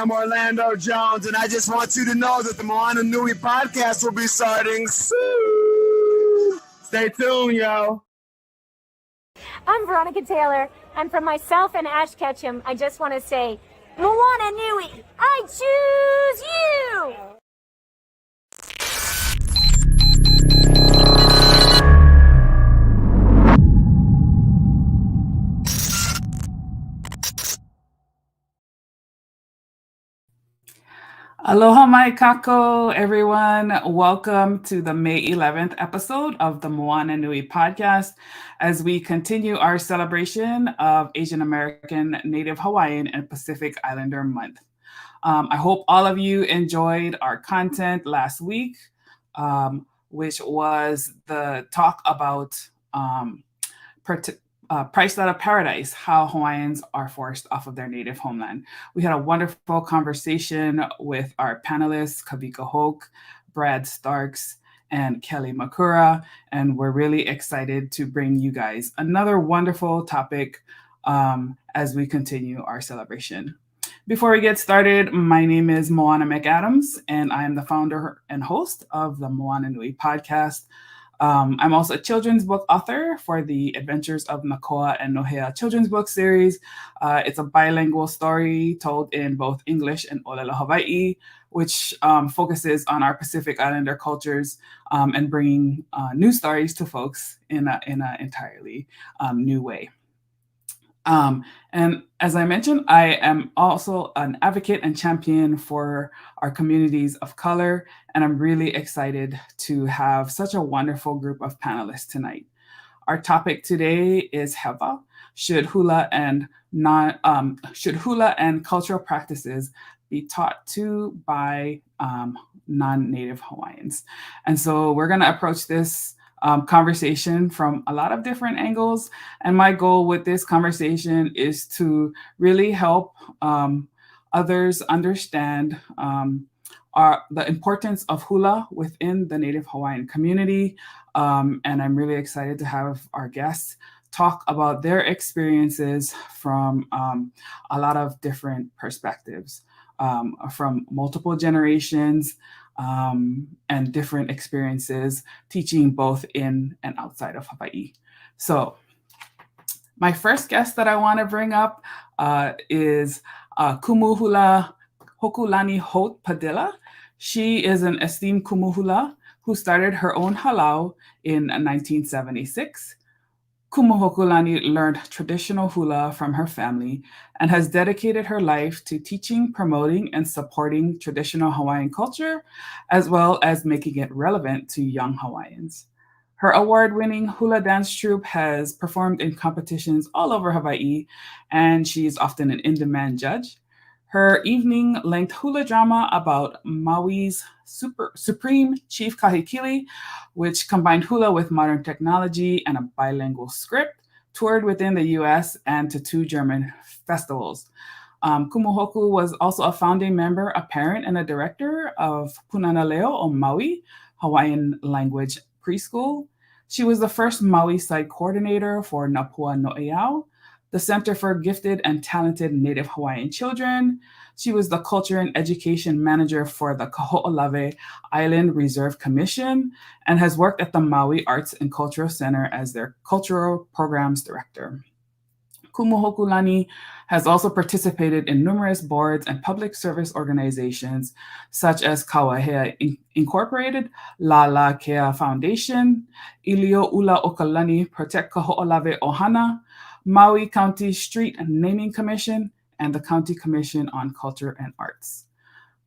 am Orlando Jones, and I just want you to know that the Moana Nui Podcast will be starting soon. Stay tuned, yo. I'm Veronica Taylor. I'm from myself and Ash Ketchum. I just want to say, Moana Nui, I choose you! Aloha mai kako, everyone. Welcome to the May 11th episode of the Moana Nui Podcast as we continue our celebration of Asian American, Native Hawaiian, and Pacific Islander Month. I hope all of you enjoyed our content last week, which was the talk about priced out of paradise, how Hawaiians are forced off of their native homeland. We had a wonderful conversation with our panelists, Kavika Hoke, Brad Starks, and Kelly Makura, and we're really excited to bring you guys another wonderful topic as we continue our celebration. Before we get started, my name is Moana McAdams, and I am the founder and host of the Moana Nui Podcast. I'm also a children's book author for the Adventures of Nakoa and Nohea children's book series. It's a bilingual story told in both English and Olelo Hawaii, which focuses on our Pacific Islander cultures and bringing new stories to folks in an entirely new way. And as I mentioned, I am also an advocate and champion for our communities of color, and I'm really excited to have such a wonderful group of panelists tonight. Our topic today is Hewa. Should Hula and cultural practices be taught to by non-Native Hawaiians? And so we're going to approach this conversation from a lot of different angles. And my goal with this conversation is to really help others understand the importance of hula within the Native Hawaiian community. And I'm really excited to have our guests talk about their experiences from a lot of different perspectives, from multiple generations, and different experiences teaching both in and outside of Hawaii. So my first guest that I want to bring up is Kumu Hula Hokulani Holt-Padilla. She is an esteemed Kumu Hula who started her own halau in 1976. Kumu Hokulani learned traditional hula from her family and has dedicated her life to teaching, promoting, and supporting traditional Hawaiian culture, as well as making it relevant to young Hawaiians. Her award-winning hula dance troupe has performed in competitions all over Hawaii, and she is often an in-demand judge. Her evening-length hula drama about Maui's Supreme Chief Kahekili, which combined hula with modern technology and a bilingual script, toured within the US and to 2 German festivals. Kumuhoku was also a founding member, a parent, and a director of Punana Leo o Maui, Hawaiian language preschool. She was the first Maui site coordinator for Napua No'eau, the Center for Gifted and Talented Native Hawaiian Children. She was the Culture and Education Manager for the Kaho'olawe Island Reserve Commission and has worked at the Maui Arts and Cultural Center as their Cultural Programs Director. Kumu Hokulani has also participated in numerous boards and public service organizations such as Kauahea Incorporated, La Kea Foundation, Ilio Ula Okalani Protect Kaho'olawe Ohana, Maui County Street Naming Commission, and the County Commission on Culture and Arts.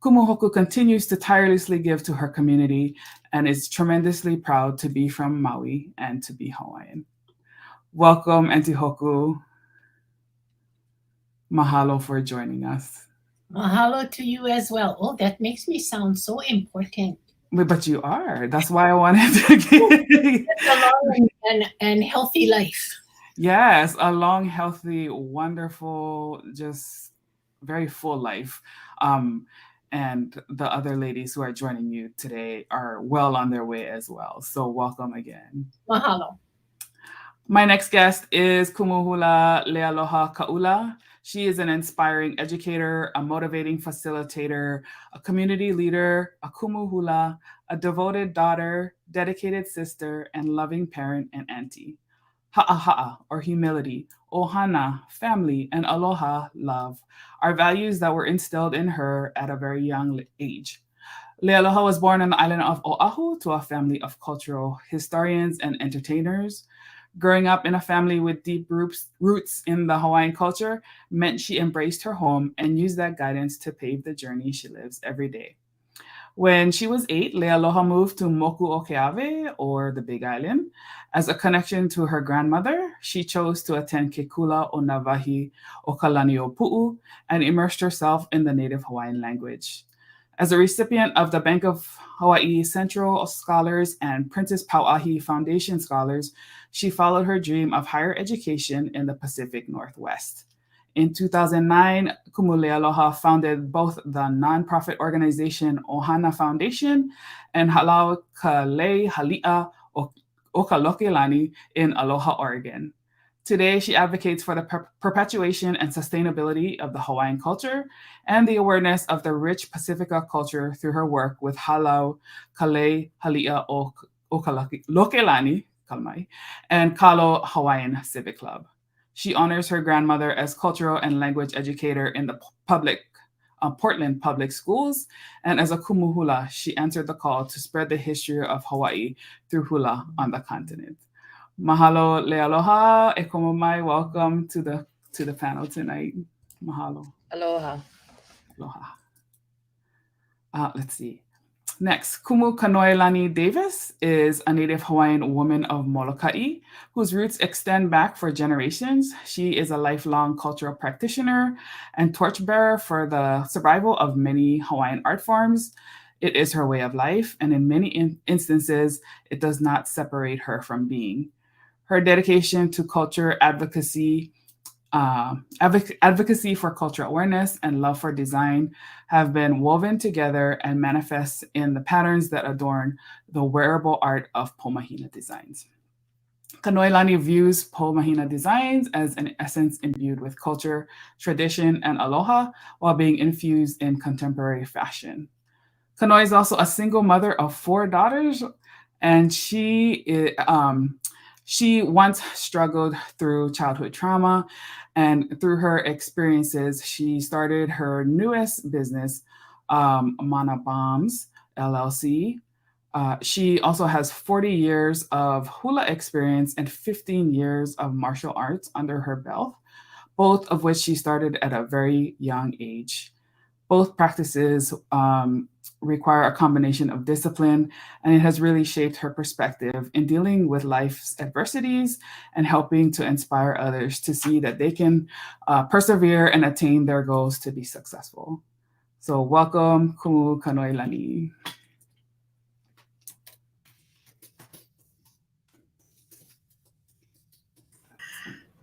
Kumuhoku continues to tirelessly give to her community and is tremendously proud to be from Maui and to be Hawaiian. Welcome, Auntie Hoku. Mahalo for joining us. Mahalo to you as well. Oh, that makes me sound so important. But you are. That's why I wanted to get a long and healthy life. Yes, a long, healthy, wonderful, just very full life. And the other ladies who are joining you today are well on their way as well. So welcome again. Mahalo. My next guest is Kumu Hula Leialoha Kaʻula. She is an inspiring educator, a motivating facilitator, a community leader, a Kumu Hula, a devoted daughter, dedicated sister, and loving parent and auntie. Ha'aha'a, or humility, ohana, family, and aloha, love, are values that were instilled in her at a very young age. Leialoha was born on the island of Oahu to a family of cultural historians and entertainers. Growing up in a family with deep roots in the Hawaiian culture meant she embraced her home and used that guidance to pave the journey she lives every day. When she was 8, Leialoha moved to Moku Okeawe, or the Big Island. As a connection to her grandmother, she chose to attend Ke Kula o Navahi o Kalani o Pu'u and immersed herself in the Native Hawaiian language. As a recipient of the Bank of Hawaii Central Scholars and Princess Pauahi Foundation Scholars, she followed her dream of higher education in the Pacific Northwest. In 2009, Kumu Leialoha founded both the nonprofit organization Ohana Foundation and Halau Kalei Halia Okalokelani in Aloha, Oregon. Today, she advocates for the perpetuation and sustainability of the Hawaiian culture and the awareness of the rich Pacifica culture through her work with Halau Kalei Halia Okalokelani and Kalo Hawaiian Civic Club. She honors her grandmother as cultural and language educator in the Portland Public Schools, and as a Kumu Hula, she answered the call to spread the history of Hawaii through hula on the continent. Mahalo Leialoha, e komo mai. Welcome to the panel tonight. Mahalo. Aloha. Aloha. Let's see. Next, Kumu Kanoelani Davis is a Native Hawaiian woman of Molokai whose roots extend back for generations. She is a lifelong cultural practitioner and torchbearer for the survival of many Hawaiian art forms. It is her way of life, and in many instances, it does not separate her from being. Her dedication to culture advocacy for cultural awareness and love for design have been woven together and manifest in the patterns that adorn the wearable art of Pomahina designs. Kanoelani views Pomahina designs as an essence imbued with culture, tradition, and aloha while being infused in contemporary fashion. Kanoe is also a single mother of 4 daughters, and she once struggled through childhood trauma, and through her experiences, she started her newest business, Mana Bombs LLC. She also has 40 years of hula experience and 15 years of martial arts under her belt, both of which she started at a very young age. Both practices require a combination of discipline, and it has really shaped her perspective in dealing with life's adversities and helping to inspire others to see that they can persevere and attain their goals to be successful. So welcome, Kumu Kanoelani.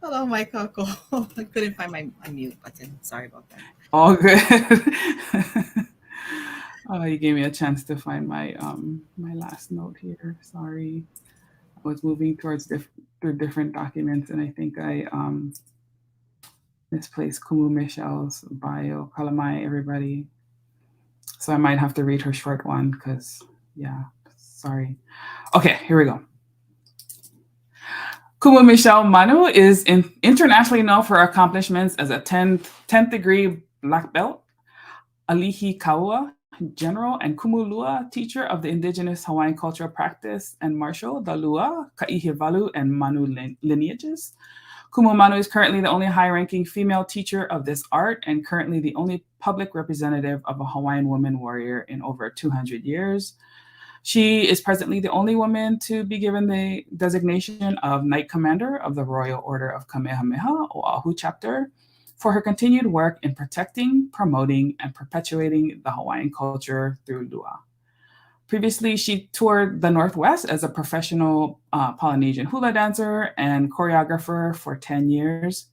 Hello, my kako. I couldn't find my mute button. Sorry about that. All good. You gave me a chance to find my my last note here. Sorry, I was moving through different documents, and I think I misplaced Kumu Michelle's bio. Kalamai, everybody. So I might have to read her short one because, yeah, sorry. Okay, here we go. Kumu Michelle Manu is internationally known for her accomplishments as a 10th degree black belt, Alihi Kaʻula general, and Kumu Lua teacher of the indigenous Hawaiian cultural practice and martial, the Lua, Ka'ihivalu, and Manu lineages. Kumu Manu is currently the only high-ranking female teacher of this art and currently the only public representative of a Hawaiian woman warrior in over 200 years. She is presently the only woman to be given the designation of Knight Commander of the Royal Order of Kamehameha, Oahu chapter, for her continued work in protecting, promoting, and perpetuating the Hawaiian culture through Lua. Previously, she toured the Northwest as a professional Polynesian hula dancer and choreographer for 10 years.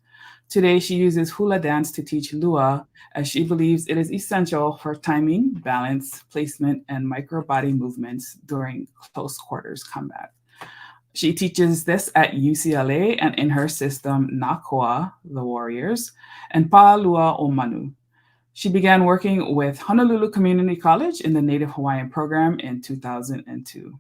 Today, she uses hula dance to teach Lua, as she believes it is essential for timing, balance, placement, and micro body movements during close quarters combat. She teaches this at UCLA and in her system, Nakua, the Warriors, and Pa'alua o Manu. She began working with Honolulu Community College in the Native Hawaiian program in 2002.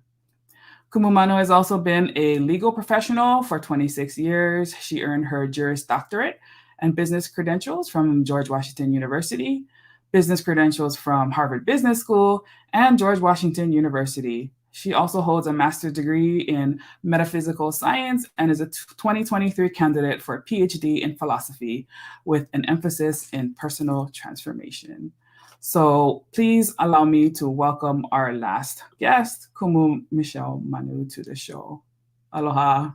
Kumu Manu has also been a legal professional for 26 years. She earned her Juris Doctorate and business credentials from George Washington University, business credentials from Harvard Business School, and George Washington University. She also holds a master's degree in metaphysical science and is a 2023 candidate for a PhD in philosophy with an emphasis in personal transformation. So please allow me to welcome our last guest, Kumu Michelle Manu, to the show. Aloha.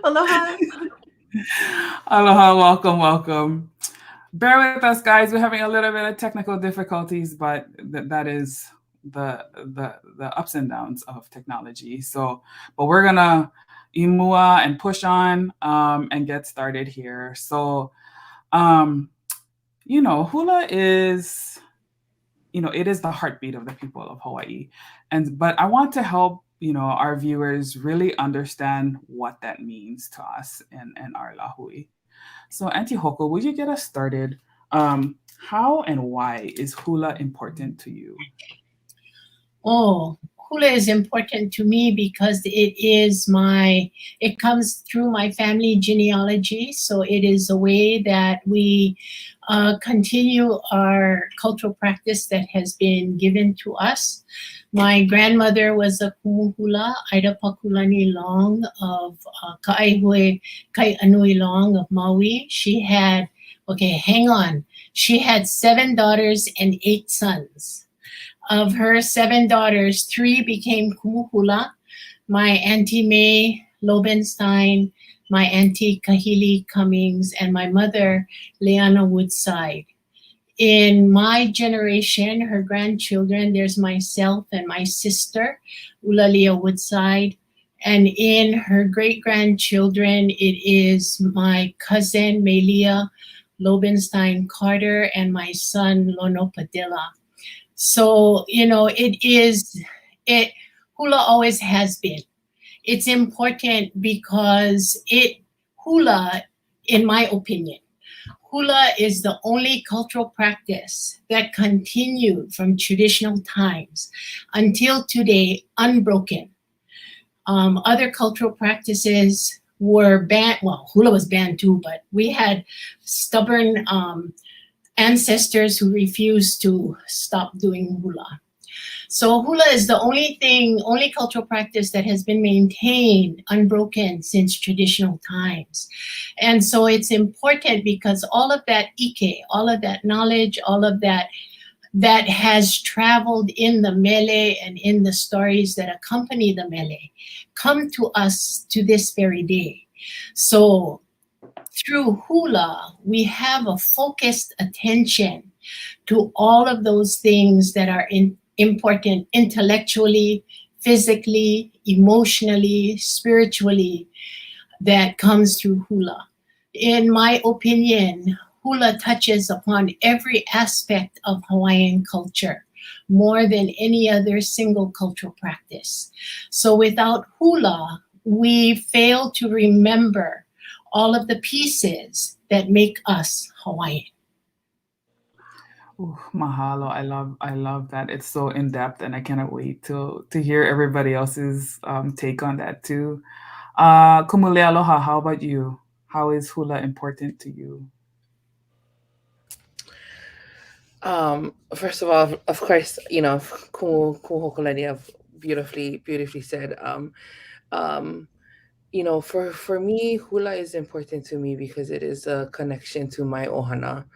Aloha. Aloha, welcome. Bear with us, guys. We're having a little bit of technical difficulties, but that is the ups and downs of technology. So, but we're gonna imua and push on and get started here. So, hula is, it is the heartbeat of the people of Hawaii, but I want to help our viewers really understand what that means to us and our lahui. So, Auntie Hoko, would you get us started? How and why is hula important to you? Oh, hula is important to me because it comes through my family genealogy. So it is a way that we continue our cultural practice that has been given to us. My grandmother was a Kumu hula, Ida Hokulani Long of Ka'aihui Kai'anui Long of Maui. She had 7 daughters and 8 sons. Of her 7 daughters, 3 became Kumu hula. My Auntie May Lobenstein, my Auntie Kahili Cummings, and my mother, Leanna Woodside. In my generation, her grandchildren, there's myself and my sister, Ulalia Woodside. And in her great-grandchildren, it is my cousin, Melia Lobenstein Carter, and my son, Holt-Padilla. So, hula always has been. It's important because hula, in my opinion, hula is the only cultural practice that continued from traditional times until today, unbroken. Other cultural practices were banned. Well, hula was banned too, but we had stubborn ancestors who refused to stop doing hula. So hula is the only cultural practice that has been maintained unbroken since traditional times. And so it's important because all of that ike, all of that knowledge, all of that has traveled in the mele and in the stories that accompany the mele come to us to this very day. So through hula, we have a focused attention to all of those things that are important intellectually, physically, emotionally, spiritually, that comes through hula. In my opinion, hula touches upon every aspect of Hawaiian culture more than any other single cultural practice. So without hula, we fail to remember all of the pieces that make us Hawaiian. Ooh, mahalo. I love that. It's so in depth, and I cannot wait to hear everybody else's take on that too. Kumu Leialoha, how about you? How is hula important to you? First of all, of course, Kumu Hokulani have beautifully said. For me, hula is important to me because it is a connection to my ohana.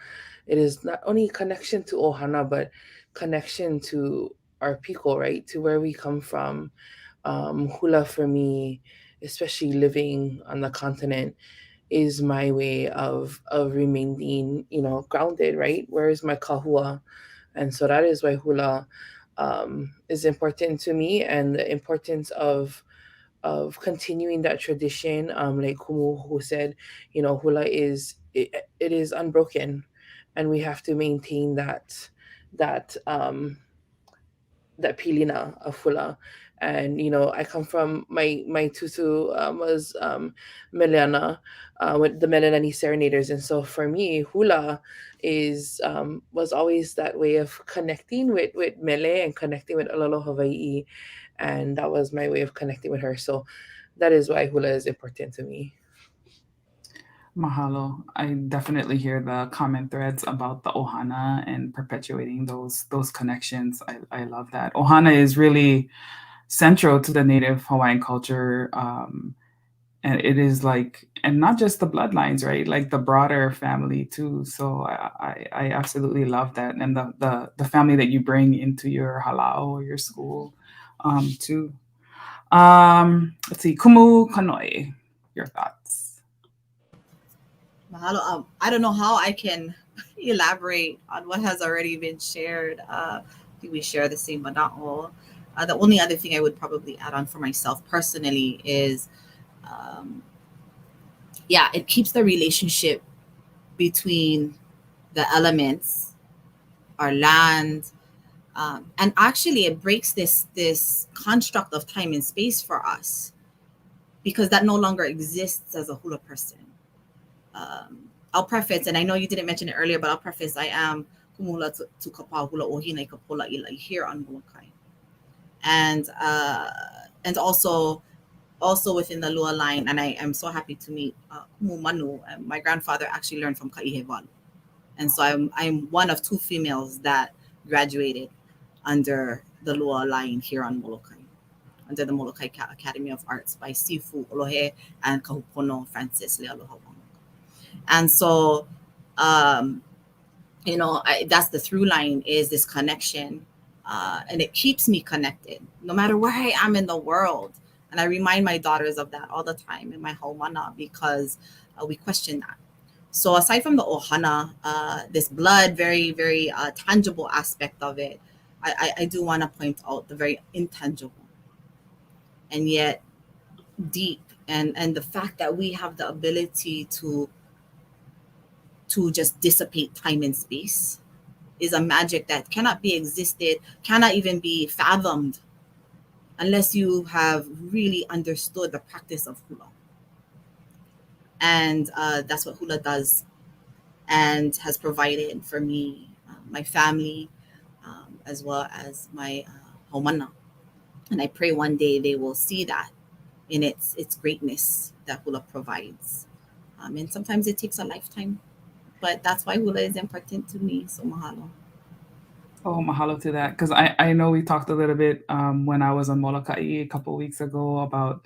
It is not only connection to ohana, but connection to our people, right? To where we come from. Hula for me, especially living on the continent, is my way of remaining, grounded, right? Where is my kahua? And so that is why hula is important to me, and the importance of continuing that tradition. Like Kumu who said, hula it is unbroken. and we have to maintain that pilina of hula. And I come from my tutu was Miliana, with the Melanani Serenaders, and so for me, hula is was always that way of connecting with Mele and connecting with Olelo Hawaii, and that was my way of connecting with her. So that is why hula is important to me. Mahalo. I definitely hear the comment threads about the ohana and perpetuating those connections. I love that. Ohana is really central to the Native Hawaiian culture. And it is like, and not just the bloodlines, right? Like the broader family too. So I absolutely love that. And the family that you bring into your halau or your school too. Let's see, Kumu Kanoi, your thoughts. Mahalo. I don't know how I can elaborate on what has already been shared. I think we share the same, but not all. The only other thing I would probably add on for myself personally is, it keeps the relationship between the elements, our land, and actually it breaks this construct of time and space for us, because that no longer exists as a hula person. I'll preface, and I know you didn't mention it earlier, but I'll preface, I am kumula to kapa hula ohina kapola ila here on Molokai. And also within the Lua line, and I am so happy to meet Kumu Manu. My grandfather actually learned from Hewa. And so I'm one of two females that graduated under the Lua line here on Molokai, under the Molokai Academy of Arts by Sifu Olohe and Kahupono Francis Leialoha. And so, that's the through line, is this connection. And it keeps me connected no matter where I am in the world. And I remind my daughters of that all the time in my haumana, because we question that. So aside from the ohana, this blood, very, very tangible aspect of it, I do want to point out the very intangible and yet deep. And the fact that we have the ability to just dissipate time and space is a magic that cannot be existed, cannot even be fathomed, unless you have really understood the practice of hula. And that's what hula does and has provided for me, my family, as well as my haumana. And I pray one day they will see that in its greatness that hula provides. And sometimes it takes a lifetime, but that's why hula is important to me. So mahalo. Oh, mahalo to that. Because I know we talked a little bit when I was on Molokai a couple of weeks ago about,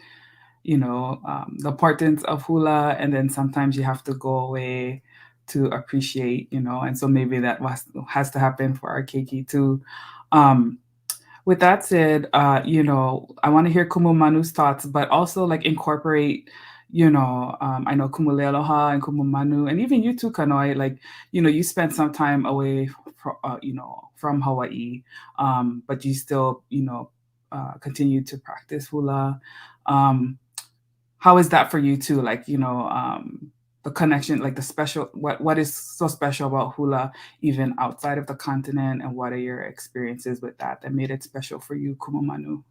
the importance of hula. And then sometimes you have to go away to appreciate, and so maybe that has to happen for our keiki too. With that said, I want to hear Kumu Manu's thoughts, but also like incorporate, I know Kumu Leialoha and Kumu Manu, and even you too, Kanoi, like, you spent some time away from Hawaii, but you still, continue to practice hula. How is that for you too? Like, the connection, like the special, what is so special about hula, even outside of the continent, and what are your experiences with that made it special for you, Kumu Manu?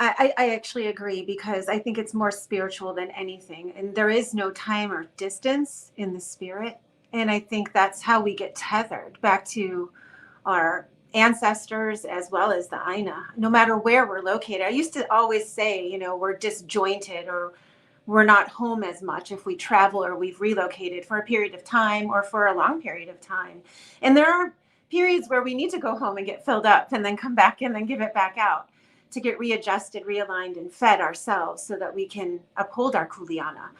I actually agree, because I think it's more spiritual than anything. And there is no time or distance in the spirit. And I think that's how we get tethered back to our ancestors as well as the Aina, no matter where we're located. I used to always say, we're disjointed, or we're not home as much if we travel or we've relocated for a period of time or for a long period of time. And there are periods where we need to go home and get filled up and then come back and then give it back out to get readjusted, realigned, and fed ourselves so that we can uphold our kuleana.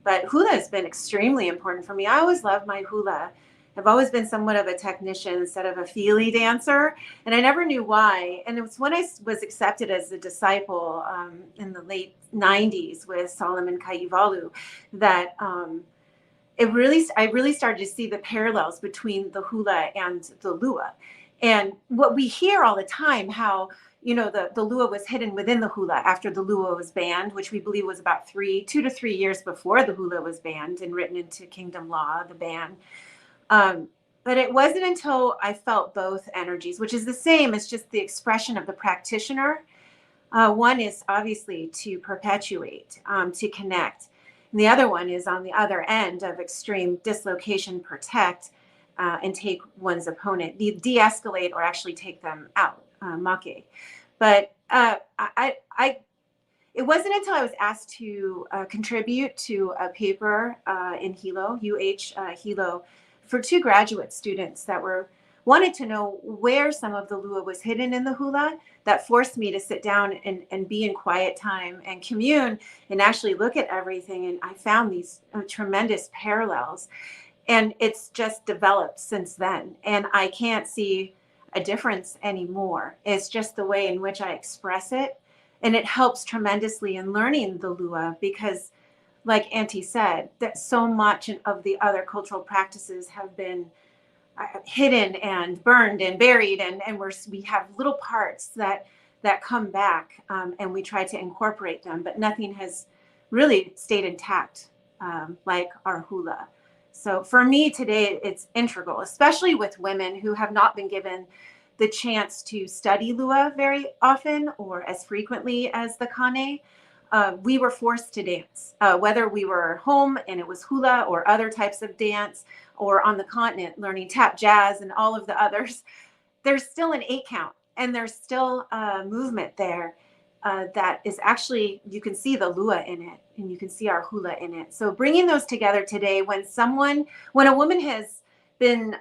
But hula has been extremely important for me. I always loved my hula. I've always been somewhat of a technician instead of a feely dancer, and I never knew why. And it was when I was accepted as a disciple in the late 90s with Solomon Kaivalu that I really started to see the parallels between the hula and the lua. And what we hear all the time, how, the lua was hidden within the hula after the lua was banned, which we believe was about 2 to 3 years before the hula was banned and written into kingdom law, the ban. But it wasn't until I felt both energies, which is the same as just the expression of the practitioner. One is obviously to perpetuate, to connect. And the other one is on the other end of extreme dislocation, protect, and take one's opponent, de-escalate, or actually take them out, make. But it wasn't until I was asked to contribute to a paper in Hilo, Hilo, for 2 graduate students that wanted to know where some of the lua was hidden in the hula, that forced me to sit down and be in quiet time and commune and actually look at everything. And I found these tremendous parallels. And it's just developed since then. And I can't see a difference anymore. It's just the way in which I express it. And it helps tremendously in learning the lua, because like Auntie said, that so much of the other cultural practices have been hidden and burned and buried, and we have little parts that come back, and we try to incorporate them, but nothing has really stayed intact like our hula. So for me today, it's integral, especially with women who have not been given the chance to study lua very often or as frequently as the kane. We were forced to dance, whether we were home and it was hula or other types of dance, or on the continent learning tap, jazz, and all of the others. There's still an 8 count, and there's still a movement there that is actually, you can see the lua in it, and you can see our hula in it. So bringing those together today, when a woman has been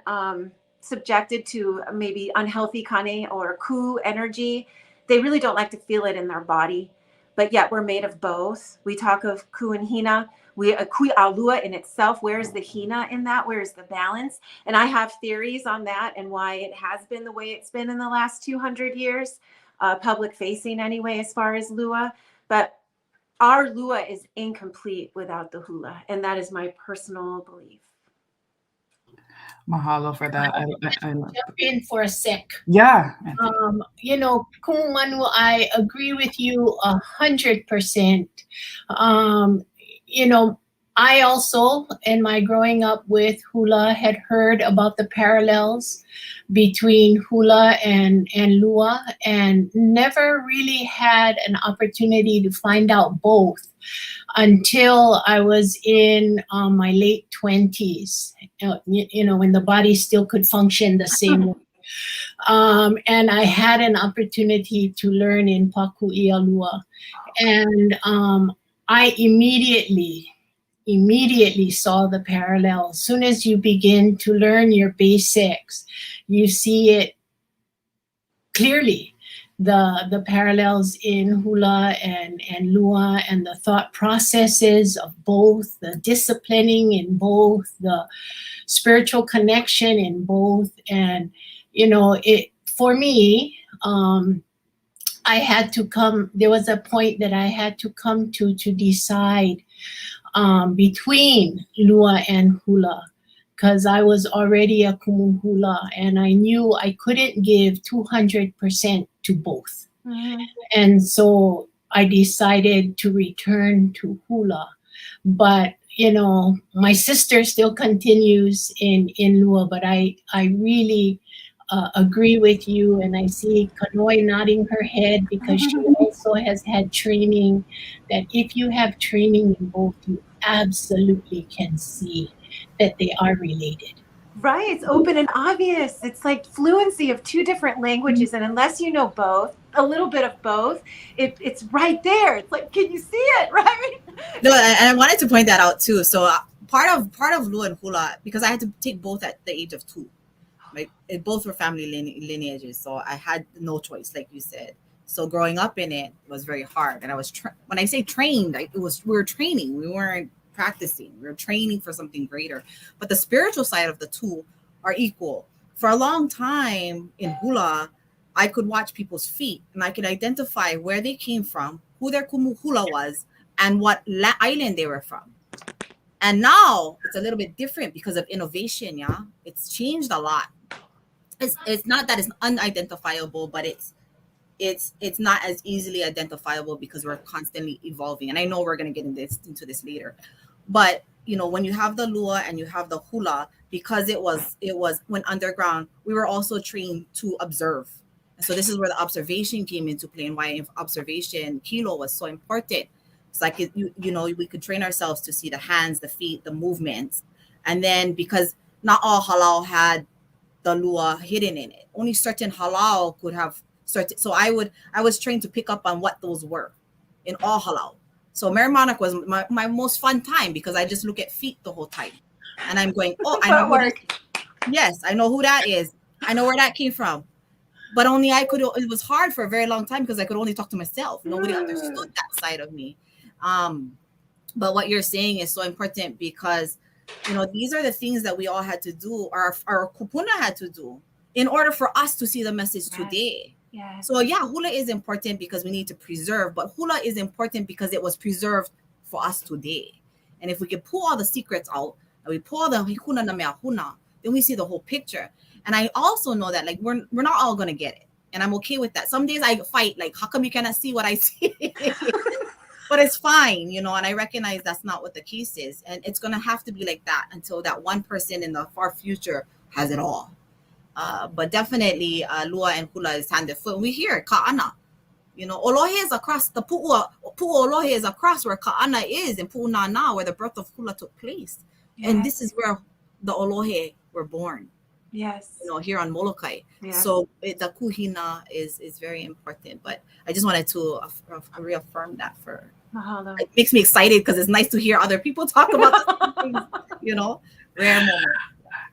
subjected to maybe unhealthy kane or ku energy, they really don't like to feel it in their body. But yet we're made of both. We talk of ku and hina. Ku alua in itself, where's the hina in that? Where's the balance? And I have theories on that and why it has been the way it's been in the last 200 years, public facing anyway, as far as lua. But our lua is incomplete without the hula. And that is my personal belief. Mahalo for that. I Jump in for a sec. Yeah. Kumu Manu, I agree with you 100%. I also, in my growing up with hula, had heard about the parallels between hula and lua, and never really had an opportunity to find out both until I was in my late 20s, when the body still could function the same way. And I had an opportunity to learn in Pakuʻia Lua. And I immediately saw the parallel. As soon as you begin to learn your basics, you see it clearly. The parallels in hula and lua, and the thought processes of both, the disciplining in both, the spiritual connection in both. And it for me, I had to come, there was a point that I had to come to decide between lua and hula, because I was already a kumu hula, and I knew I couldn't give 200% to both. Mm-hmm. And so I decided to return to hula. But my sister still continues in lua, but I really agree with you, and I see Kanoi nodding her head, because she also has had training, that if you have training in both, you absolutely can see that they are related. Right, it's open and obvious. It's like fluency of 2 different languages, and unless you know both, a little bit of both, it's right there. It's like, can you see it, right? No, and I wanted to point that out too. So part of Lua and Hula, because I had to take both at the age of 2. Right? Both were family lineages, so I had no choice, like you said. So growing up in it was very hard, and I was when I say trained, we were training. We weren't practicing. We were training for something greater. But the spiritual side of the 2 are equal. For a long time in hula, I could watch people's feet, and I could identify where they came from, who their kumu hula was, and what island they were from. And now it's a little bit different because of innovation. Yeah, it's changed a lot. it's not that it's unidentifiable, but it's not as easily identifiable because we're constantly evolving. And I know we're going to get into this later, but when you have the lua and you have the hula, because it was when underground, we were also trained to observe. And so this is where the observation came into play, and why observation kilo was so important. It's like we could train ourselves to see the hands, the feet, the movements. And then because not all halal had the lua hidden in it, only certain halal could have certain. So I was trained to pick up on what those were in all halal. So Mary Monica was my most fun time, because I just look at feet the whole time, and I'm going, oh, I know yes, I know who that is. I know where that came from. But only I could. It was hard for a very long time because I could only talk to myself. Nobody understood that side of me. But what you're saying is so important, because these are the things that we all had to do, or our kupuna had to do, in order for us to see the message today. Yeah. So yeah, hula is important because we need to preserve, but hula is important because it was preserved for us today. And if we can pull all the secrets out, and we pull the hikuna na mea huna, then we see the whole picture. And I also know that we're not all gonna get it, and I'm okay with that. Some days I fight, how come you cannot see what I see? But it's fine, and I recognize that's not what the case is, and it's gonna have to be like that until that one person in the far future has it all. But definitely, lua and hula is hand and foot. We hear ka'ana. Olohe is across the pu'u olohe is across where ka'ana is, and pu'unana where the birth of hula took place. Yes. And this is where the olohe were born. Yes. Here on Molokai. Yeah. So the kuhina is very important. But I just wanted to reaffirm that for. Mahalo. It makes me excited because it's nice to hear other people talk about the things, rare moment.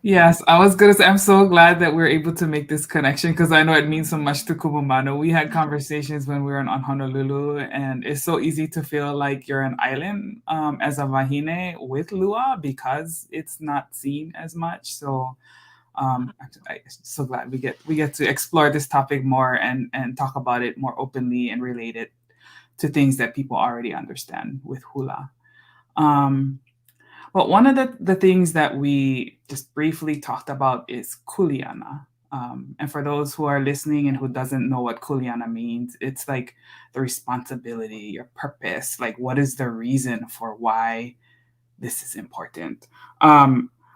Yes, I was going to say, I'm so glad that we're able to make this connection, because I know it means so much to Kumu Manu. We had conversations when we were on Honolulu, and it's so easy to feel like you're an island as a wahine with lua, because it's not seen as much. So I'm so glad we get to explore this topic more and talk about it more openly and relate it to things that people already understand with hula. But one of the things that we just briefly talked about is kuleana. And for those who are listening and who doesn't know what kuleana means, it's like the responsibility, your purpose, what is the reason for why this is important.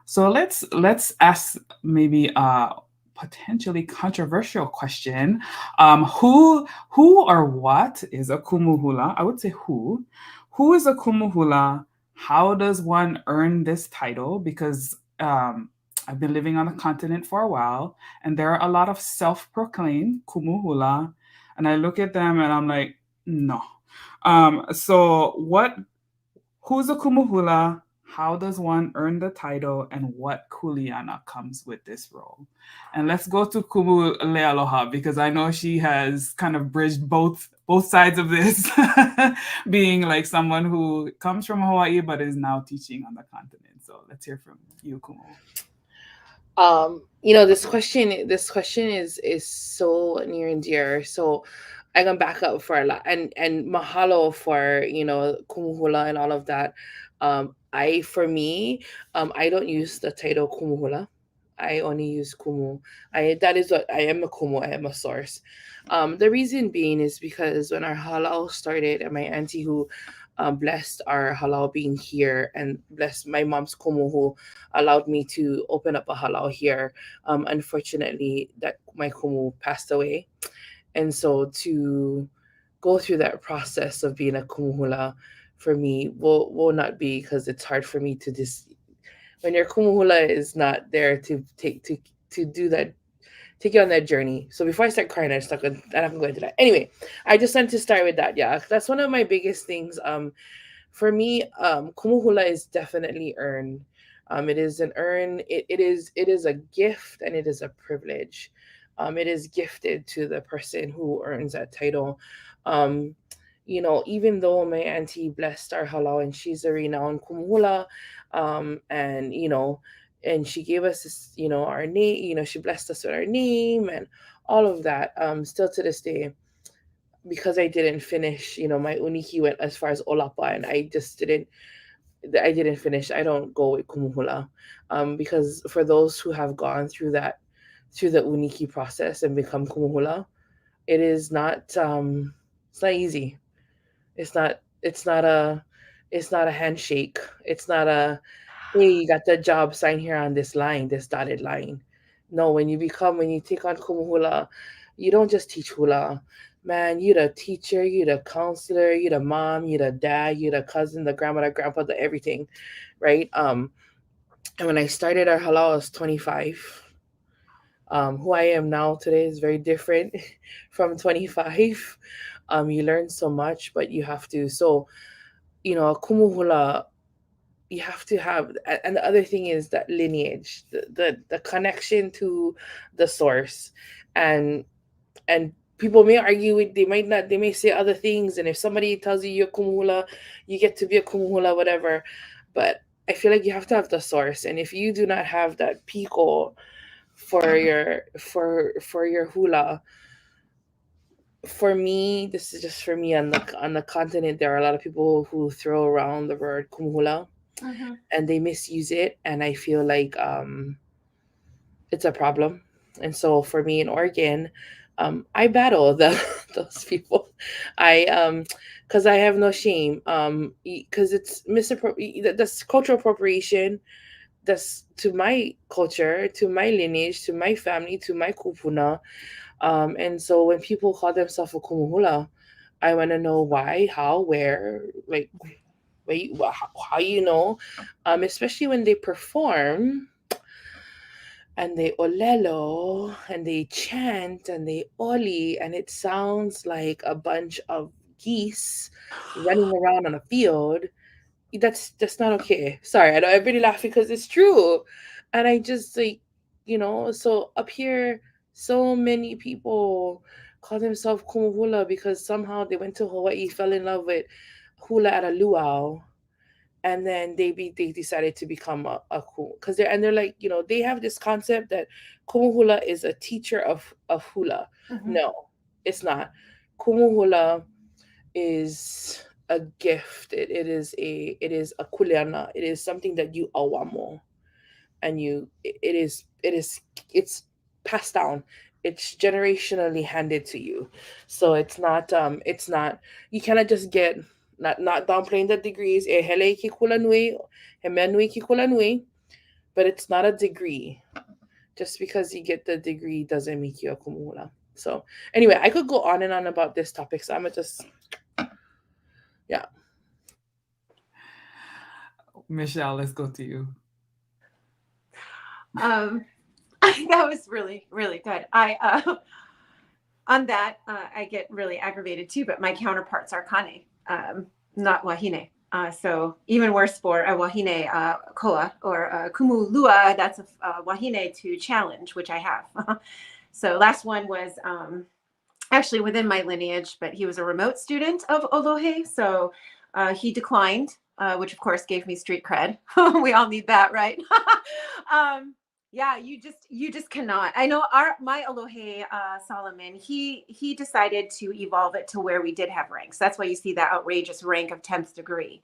So let's ask maybe a potentially controversial question. Who or what is a kumu hula? I would say who. Who is a kumu hula? How does one earn this title? Because I've been living on the continent for a while, and there are a lot of self-proclaimed kumu hula, and I look at them and I'm like, no. So who's a kumu hula? How does one earn the title, and what kuleana comes with this role? And let's go to Kumu Leialoha, because I know she has kind of bridged both sides of this, being someone who comes from Hawaii but is now teaching on the continent. So let's hear from you, Kumu. This question is so near and dear. So I can back up for a lot, and mahalo for kumu hula and all of that. I don't use the title kumu hula. I only use kumu. That is what I am, a kumu. I am a source. The reason being is because when our halal started, and my auntie who blessed our halal being here, and blessed my mom's kumu who allowed me to open up a halal here. Unfortunately, that my kumu passed away, and so to go through that process of being a kumu hula for me will not be, because it's hard for me to just, when your kumu hula is not there to do that, take you on that journey. So before I start crying, I'm not gonna go into that. Anyway, I just wanted to start with that. Yeah, that's one of my biggest things. For me, kumu hula is definitely earned. It is an earn. It is a gift, and it is a privilege. It is gifted to the person who earns that title. Even though my auntie blessed our halal, and she's a renowned kumu hula, and she gave us this, our name, she blessed us with our name and all of that. Still to this day, because I didn't finish, my uniki went as far as olapa, and I didn't finish. I don't go with kumu hula, because for those who have gone through that through the uniki process and become kumu hula. It is not it's not easy. It's not a handshake. It's not a, hey, you got the job, sign here on this line, this dotted line. No, when you take on kumu hula, you don't just teach hula. Man, you the teacher, you the counselor, you the mom, you the dad, you the cousin, the grandma, the grandpa, the everything, right? And when I started our hala, I was 25. Who I am now today is very different from 25. You learn so much, but you have to. So, kumu hula, you have to have, and the other thing is that lineage, the connection to the source, and people may argue with, they may say other things, and if somebody tells you you're kumu hula, you get to be a kumu hula, whatever. But I feel like you have to have the source, and if you do not have that piko for your hula, for me, this is just for me, on the continent, there are a lot of people who throw around the word kumu hula, and they misuse it, and I feel like it's a problem. And so for me in Oregon, I battle those people. Because I have no shame. Because it's that's cultural appropriation. That's to my culture, to my lineage, to my family, to my kupuna. And so when people call themselves a kumu hula, I want to know why, how, where, like, how especially when they perform and they olelo and they chant and they oli, and it sounds like a bunch of geese running around on a field. That's not okay. Sorry, I know I'm really laughing because it's true. And I just so up here, so many people call themselves kumu hula because somehow they went to Hawaii, fell in love with hula at a luau, and then they decided to become a kumu, because they're like, they have this concept that kumu hula is a teacher of hula. No, it's not. Kumu hula is a gift. It is a kuleana. It is something that you awamo, and it's passed down. It's generationally handed to you. So it's not you cannot just get, not downplaying the degrees, but it's not a degree. Just because you get the degree doesn't make you a kumu hula. So anyway, I could go on and on about this topic, so I'm gonna just, yeah. Michelle, let's go to you. That was really, really good. On that, I get really aggravated too, but my counterparts are kane, not wahine. So even worse for a wahine koa or kumu lua, that's a wahine to challenge, which I have. So last one was actually within my lineage, but he was a remote student of Olohe. So he declined, which of course gave me street cred. We all need that, right? Yeah, you just cannot. I know my Olohe Solomon, he decided to evolve it to where we did have ranks. That's why you see that outrageous rank of 10th degree.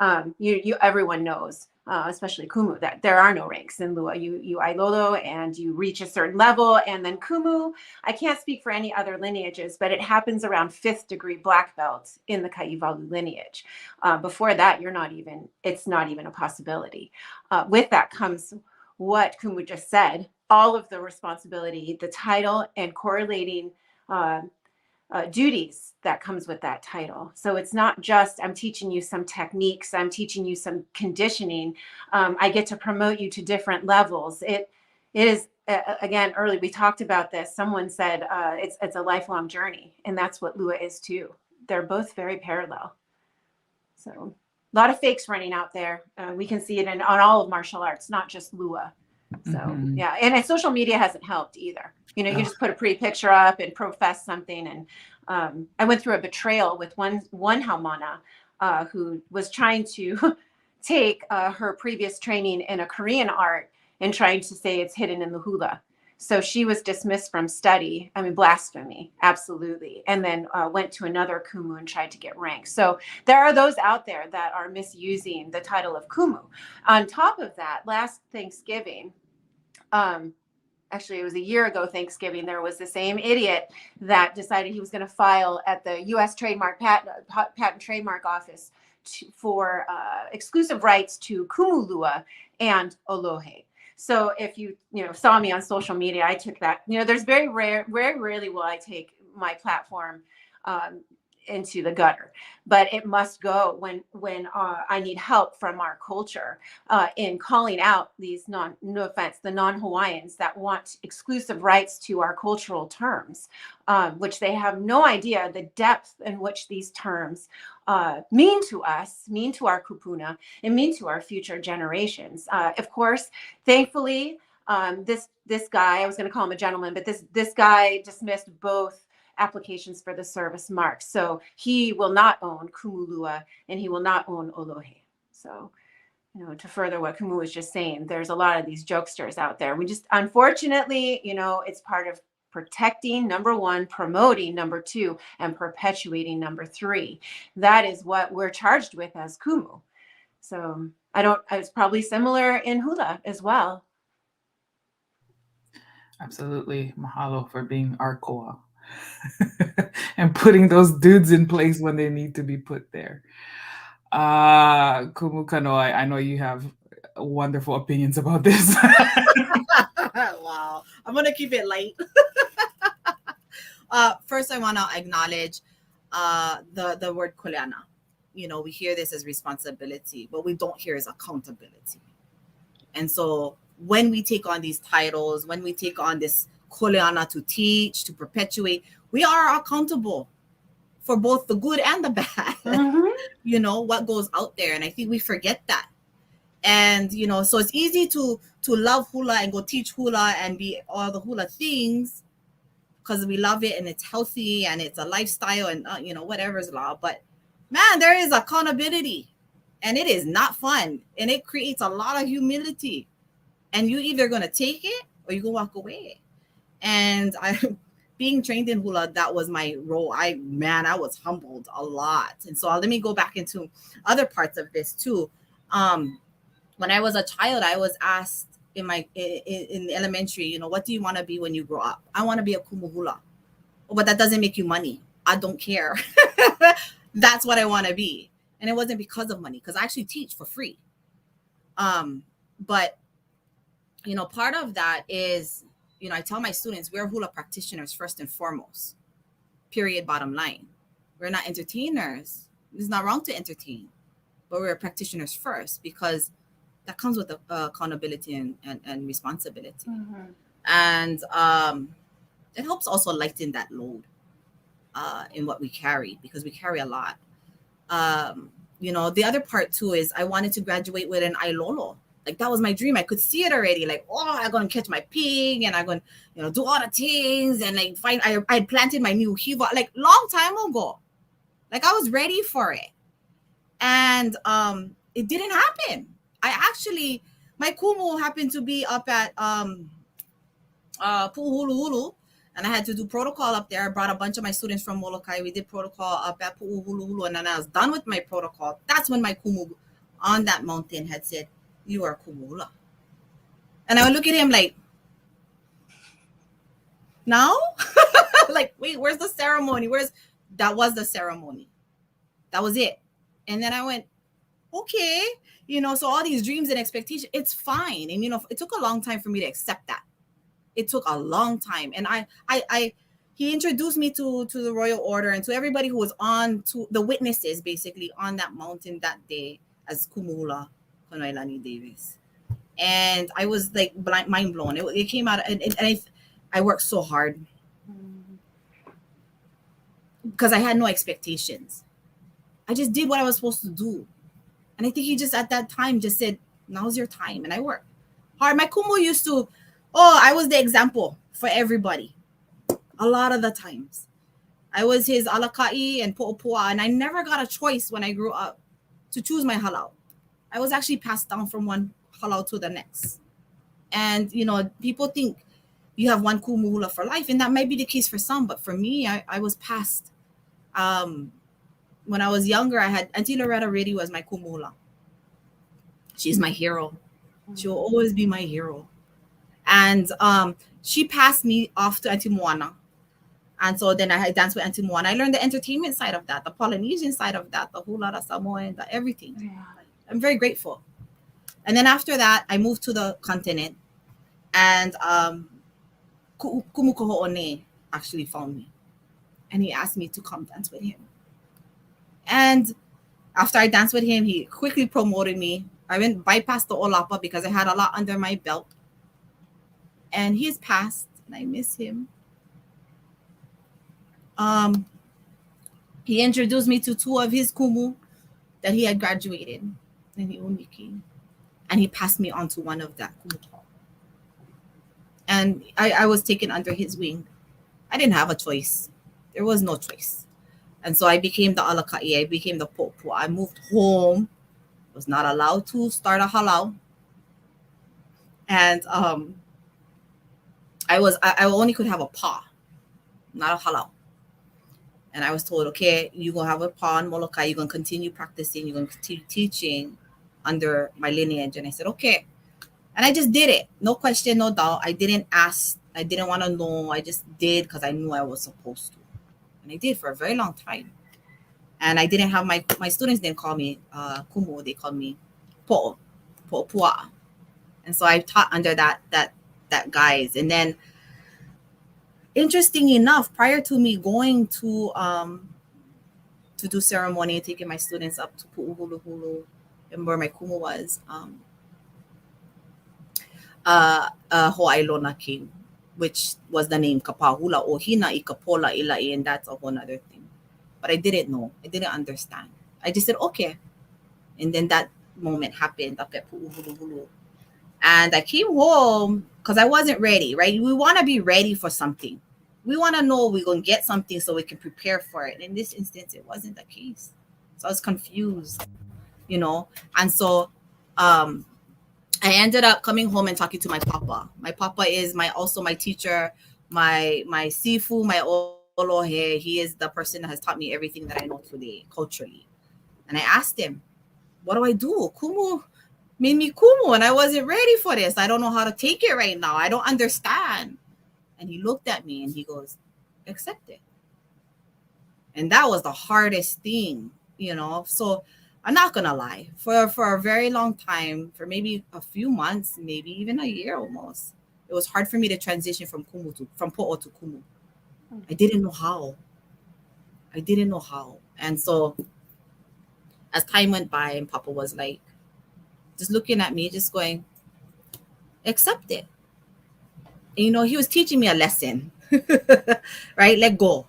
Everyone knows, especially Kumu, that there are no ranks in Lua. You ailolo and you reach a certain level, and then Kumu, I can't speak for any other lineages, but it happens around 5th degree black belt in the Kaiwalu lineage. Before that, it's not even a possibility. With that comes what Kumu just said, all of the responsibility, the title, and correlating duties that comes with that title. So it's not just, I'm teaching you some techniques, I'm teaching you some conditioning. I get to promote you to different levels. It is, again, early, we talked about this. Someone said it's a lifelong journey, and that's what Lua is too. They're both very parallel. So a lot of fakes running out there. We can see it on all of martial arts, not just Lua. So yeah, and social media hasn't helped either. You just put a pretty picture up and profess something. And I went through a betrayal with one haumana who was trying to take her previous training in a Korean art and trying to say it's hidden in the hula. So she was dismissed from study. I mean, blasphemy, absolutely. And then went to another Kumu and tried to get ranked. So there are those out there that are misusing the title of Kumu. On top of that, last Thanksgiving, actually it was a year ago Thanksgiving, there was the same idiot that decided he was going to file at the U.S. Patent Trademark Office for exclusive rights to Kumu and Olohe. So if you saw me on social media, I took that. There's very rarely will I take my platform into the gutter, but it must go when I need help from our culture in calling out these no offense, the non-Hawaiians that want exclusive rights to our cultural terms, which they have no idea the depth in which these terms mean to us, mean to our kupuna, and mean to our future generations. Of course, thankfully, this guy, I was going to call him a gentleman, but this guy dismissed both applications for the service mark. So he will not own Kumu and he will not own Olohe. So, to further what Kumu was just saying, there's a lot of these jokesters out there. We just, unfortunately, it's part of protecting, number one, promoting, number two, and perpetuating, number three. That is what we're charged with as Kumu. So it's probably similar in Hula as well. Absolutely. Mahalo for being our koa. And putting those dudes in place when they need to be put there. Kumu Kanoe, I know you have wonderful opinions about this. Wow. I'm going to keep it light. First, I want to acknowledge the word kuleana. We hear this as responsibility. What we don't hear is accountability. And so when we take on these titles, when we take on this kuleana to teach, to perpetuate, we are accountable for both the good and the bad. Mm-hmm. What goes out there. And I think we forget that. And, so it's easy to love hula and go teach hula and be all the hula things because we love it and it's healthy and it's a lifestyle and, whatever's law. But man, there is accountability and it is not fun. And it creates a lot of humility. And you either going to take it or you going to walk away. And being trained in hula, that was my role. I was humbled a lot. And so let me go back into other parts of this too. When I was a child, I was asked in elementary, what do you want to be when you grow up? I want to be a kumu hula. Oh, but that doesn't make you money. I don't care. That's what I want to be. And it wasn't because of money, because I actually teach for free. But, part of that is, I tell my students, we're hula practitioners first and foremost, period, bottom line. We're not entertainers. It's not wrong to entertain, but we're practitioners first because that comes with accountability and responsibility. Mm-hmm. And it helps also lighten that load in what we carry because we carry a lot. The other part too is I wanted to graduate with an ailolo. Like that was my dream. I could see it already. Like, I'm going to catch my pig and I'm going to, do all the things. And like I planted my new Hewa like long time ago. Like I was ready for it. And it didn't happen. My kumu happened to be up at Pu'uhuluhulu. And I had to do protocol up there. I brought a bunch of my students from Molokai. We did protocol up at Pu'uhuluhulu. And then I was done with my protocol. That's when my kumu on that mountain had said, "You are kumula." And I would look at him like, now? Like, wait, where's the ceremony? That was the ceremony. That was it. And then I went, okay. So all these dreams and expectations, it's fine. And, it took a long time for me to accept that. It took a long time. And he introduced me to the royal order and to everybody who was on, to the witnesses basically on that mountain that day as Kumula Kanoelani Davis. And I was like mind blown. It came out and I worked so hard because I had no expectations. I just did what I was supposed to do. And I think he just at that time just said, now's your time. And I worked hard. My kumu used to, I was the example for everybody. A lot of the times. I was his alakai and po'opua. And I never got a choice when I grew up to choose my halau. I was actually passed down from one halau to the next. And, people think you have one kumu hula for life. And that might be the case for some. But for me, I was passed. When I was younger, I had Auntie Loretta Reddy was my kumu hula. She's my hero. She will always be my hero. And she passed me off to Auntie Moana. And so then I danced with Auntie Moana. I learned the entertainment side of that, the Polynesian side of that, the hula, the Samoan, the everything. Yeah. I'm very grateful. And then after that, I moved to the continent, and Kumu Koho'one actually found me, and he asked me to come dance with him. And after I danced with him, he quickly promoted me. I went bypassed the Olapa because I had a lot under my belt. And he's passed, and I miss him. He introduced me to 2 of his Kumu that he had graduated in the Uniki. And he passed me on to one of that Kumu. And I was taken under his wing. I didn't have a choice. There was no choice. And so I became the Alaka'i. I became the Po'opua. I moved home. Was not allowed to start a halau. And I only could have a pa, not a halau. And I was told, okay, you're going to have a pa in Molokai. You're going to continue practicing. You're going to continue teaching under my lineage. And I said, okay. And I just did it. No question, no doubt. I didn't ask. I didn't want to know. I just did because I knew I was supposed to. And I did for a very long time. And I didn't have my students didn't call me Kumu. They called me Po'opua. And so I taught under that guise. And then, interesting enough, prior to me going to do ceremony, taking my students up to Pu'uhuluhulu, and where my Kumu was, Hawaiʻi came, which was the name Kapahula o Hina I Kapola Ila'i, and that's a whole other thing. But I didn't know. I didn't understand. I just said, okay. And then that moment happened up at Pu'uhuluhulu. And I came home because I wasn't ready, right? We want to be ready for something. We want to know we're going to get something so we can prepare for it. In this instance, it wasn't the case. So I was confused, And so I ended up coming home and talking to my papa. My papa is also my teacher, my sifu, my olohe. He is the person that has taught me everything that I know today culturally. And I asked him, what do I do? Kumu made me Kumu, and I wasn't ready for this. I don't know how to take it right now. I don't understand. And he looked at me and he goes, accept it. And that was the hardest thing, So I'm not going to lie. For a very long time, for maybe a few months, maybe even a year almost, it was hard for me to transition from Po'o to Kumu. I didn't know how. And so as time went by and Papa was like, just looking at me, just going, accept it. And, he was teaching me a lesson, right? Let go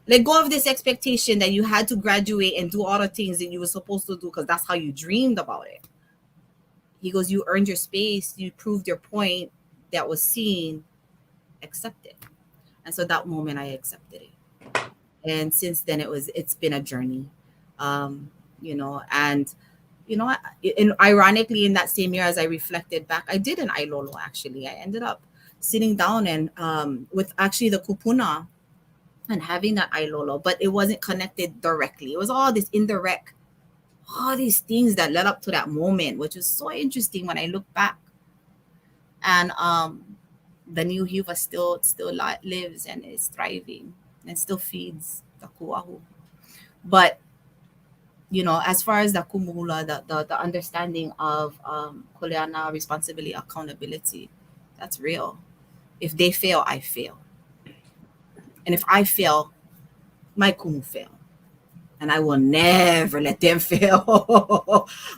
of this expectation that you had to graduate and do all the things that you were supposed to do because that's how you dreamed about it. He goes, you earned your space. You proved your point that was seen. Accept it. And so that moment I accepted it. And since then it's been a journey, and ironically in that same year as I reflected back, I did an ailolo actually. I ended up sitting down and with actually the kupuna and having that ailolo, but it wasn't connected directly. It was all this indirect, all these things that led up to that moment, which was so interesting when I look back. And the new Hewa still lives and is thriving and still feeds the kuahu. But as far as the kumuhula, the understanding of kuleana, responsibility, accountability, that's real. If they fail, I fail. And if I fail, my kumu fail. And I will never let them fail.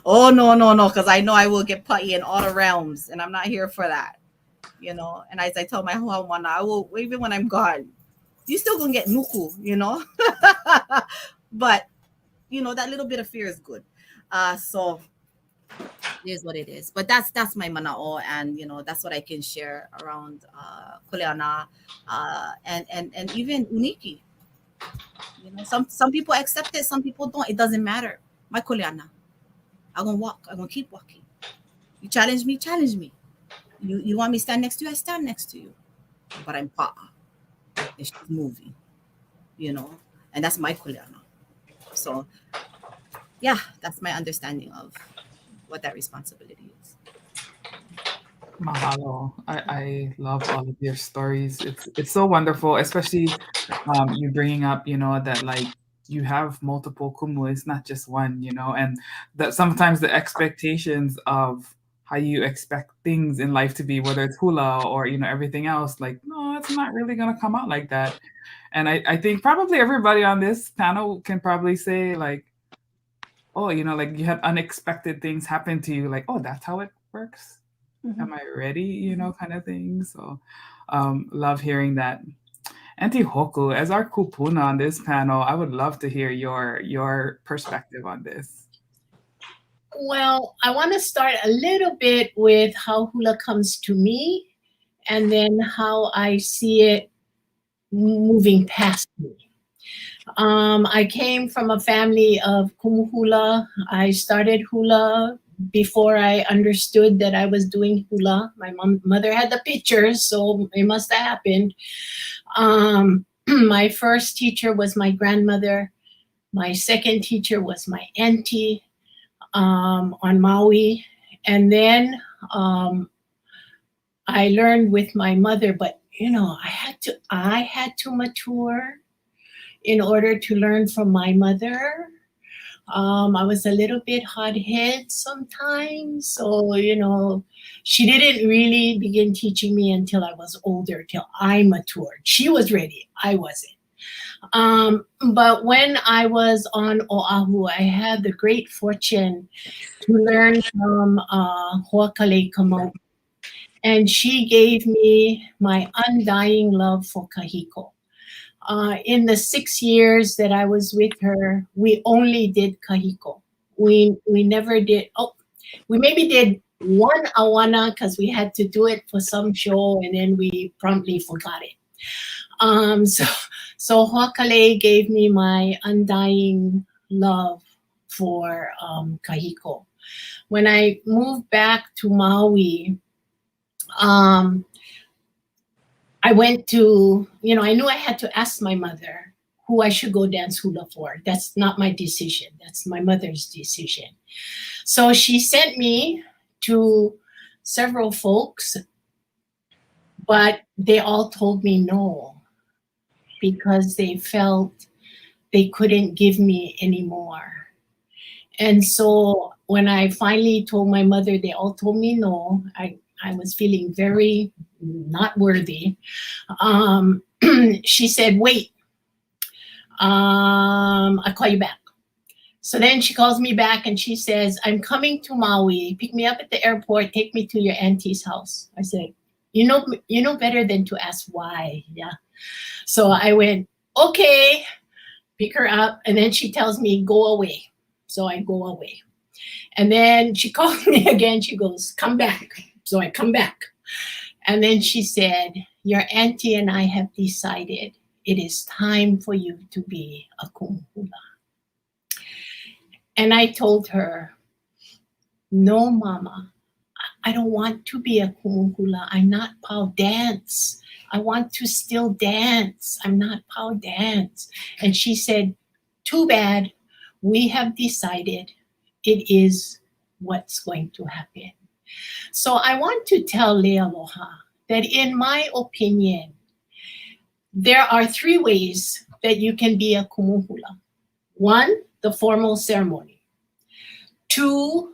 Oh, no, because I know I will get putty in all the realms, and I'm not here for that. And as I tell my Hawana, I will, even when I'm gone, you still gonna get nuku, But, that little bit of fear is good. So it is what it is. But that's my mana'o, and that's what I can share around kuleana and even uniki. Some people accept it, some people don't. It doesn't matter. My kuleana, I'm gonna walk. I'm gonna keep walking. You challenge me. You want me to stand next to you? I stand next to you. But I'm pa'a. And she's moving, and that's my kuleana. So, yeah, that's my understanding of what that responsibility is. Mahalo. I love all of your stories. It's so wonderful, especially you bringing up, that like you have multiple kumu. It's not just one, and that sometimes the expectations of how you expect things in life to be, whether it's hula or everything else, like no, it's not really gonna come out like that. And I think probably everybody on this panel can probably say like, oh, like you had unexpected things happen to you, like, oh, that's how it works. Am I ready? Kind of thing. So, love hearing that. Auntie Hoku, as our kupuna on this panel, I would love to hear your perspective on this. Well, I want to start a little bit with how hula comes to me, and then how I see it moving past me. I came from a family of Kumu hula. I started hula before I understood that I was doing hula. My mother had the pictures, so it must have happened. My first teacher was my grandmother. My second teacher was my auntie on Maui. And then I learned with my mother, but I had to mature in order to learn from my mother. I was a little bit hot-headed sometimes. So, she didn't really begin teaching me until I was older, till I matured. She was ready. I wasn't. But when I was on Oahu, I had the great fortune to learn from Hoakale Kamau. And she gave me my undying love for kahiko. In the 6 years that I was with her, we only did kahiko. We never did, we maybe did one awana because we had to do it for some show and then we promptly forgot it. So Hoakale gave me my undying love for kahiko. When I moved back to Maui, I went to, I knew I had to ask my mother who I should go dance hula for. That's not my decision. That's my mother's decision. So she sent me to several folks, but they all told me no because they felt they couldn't give me any more. And so when I finally told my mother, they all told me no. I was feeling very not worthy. She said, wait, I'll call you back. So then she calls me back and she says, I'm coming to Maui. Pick me up at the airport. Take me to your auntie's house. I said, you know better than to ask why. Yeah. So I went, okay, pick her up. And then she tells me, go away. So I go away. And then she called me again. She goes, come back. So I come back. And then she said, your auntie and I have decided it is time for you to be a kumu hula. And I told her, no, Mama, I don't want to be a kumu hula. I'm not pau dance. I want to still dance. I'm not pau dance. And she said, too bad. We have decided it is what's going to happen. So I want to tell Leialoha that in my opinion, there are 3 ways that you can be a kumu hula. 1, the formal ceremony. 2,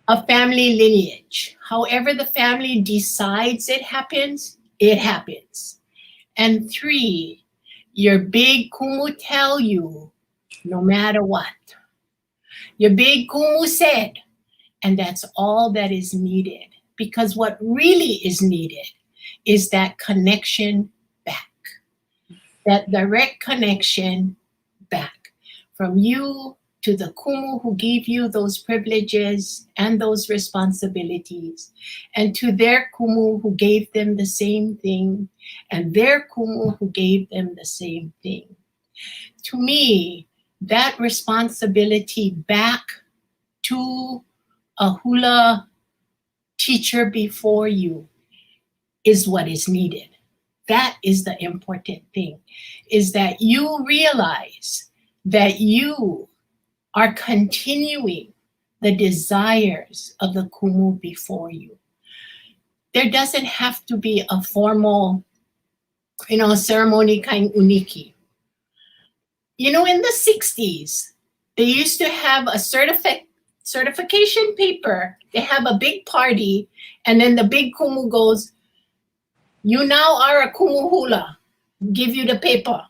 a family lineage. However the family decides it happens, it happens. And 3, your big kumu tell you, no matter what. Your big kumu said, and that's all that is needed. Because what really is needed is that connection back. That direct connection back. From you to the kumu who gave you those privileges and those responsibilities. And to their kumu who gave them the same thing. And their kumu who gave them the same thing. To me, that responsibility back to a hula teacher before you is what is needed. That is the important thing, is that you realize that you are continuing the desires of the Kumu before you. There doesn't have to be a formal, ceremony kind uniki. In the 60s, they used to have a certification paper. They have a big party, and then the big Kumu goes, "You now are a Kumu Hula. Give you the paper."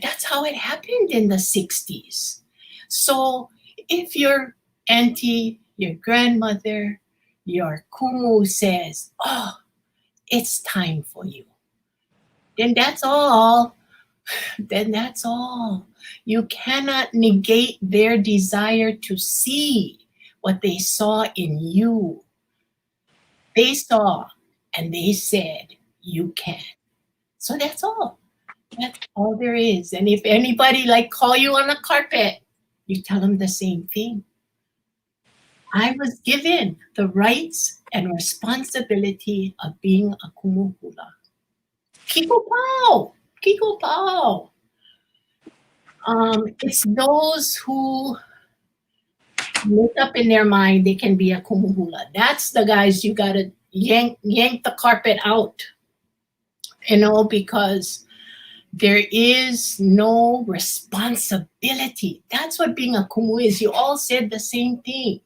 That's how it happened in the 60s. So if your auntie, your grandmother, your Kumu says, "Oh, it's time for you," then that's all. Then that's all. You cannot negate their desire to see what they saw in you. They saw and they said, "You can." So that's all. That's all there is. And if anybody call you on a carpet, you tell them the same thing. I was given the rights and responsibility of being a Kumu Hula. Kiko Pao! Kiko Pao! It's those who make up in their mind they can be a Kumu Hula. That's the guys you gotta yank the carpet out. Because there is no responsibility. That's what being a Kumu is. You all said the same thing.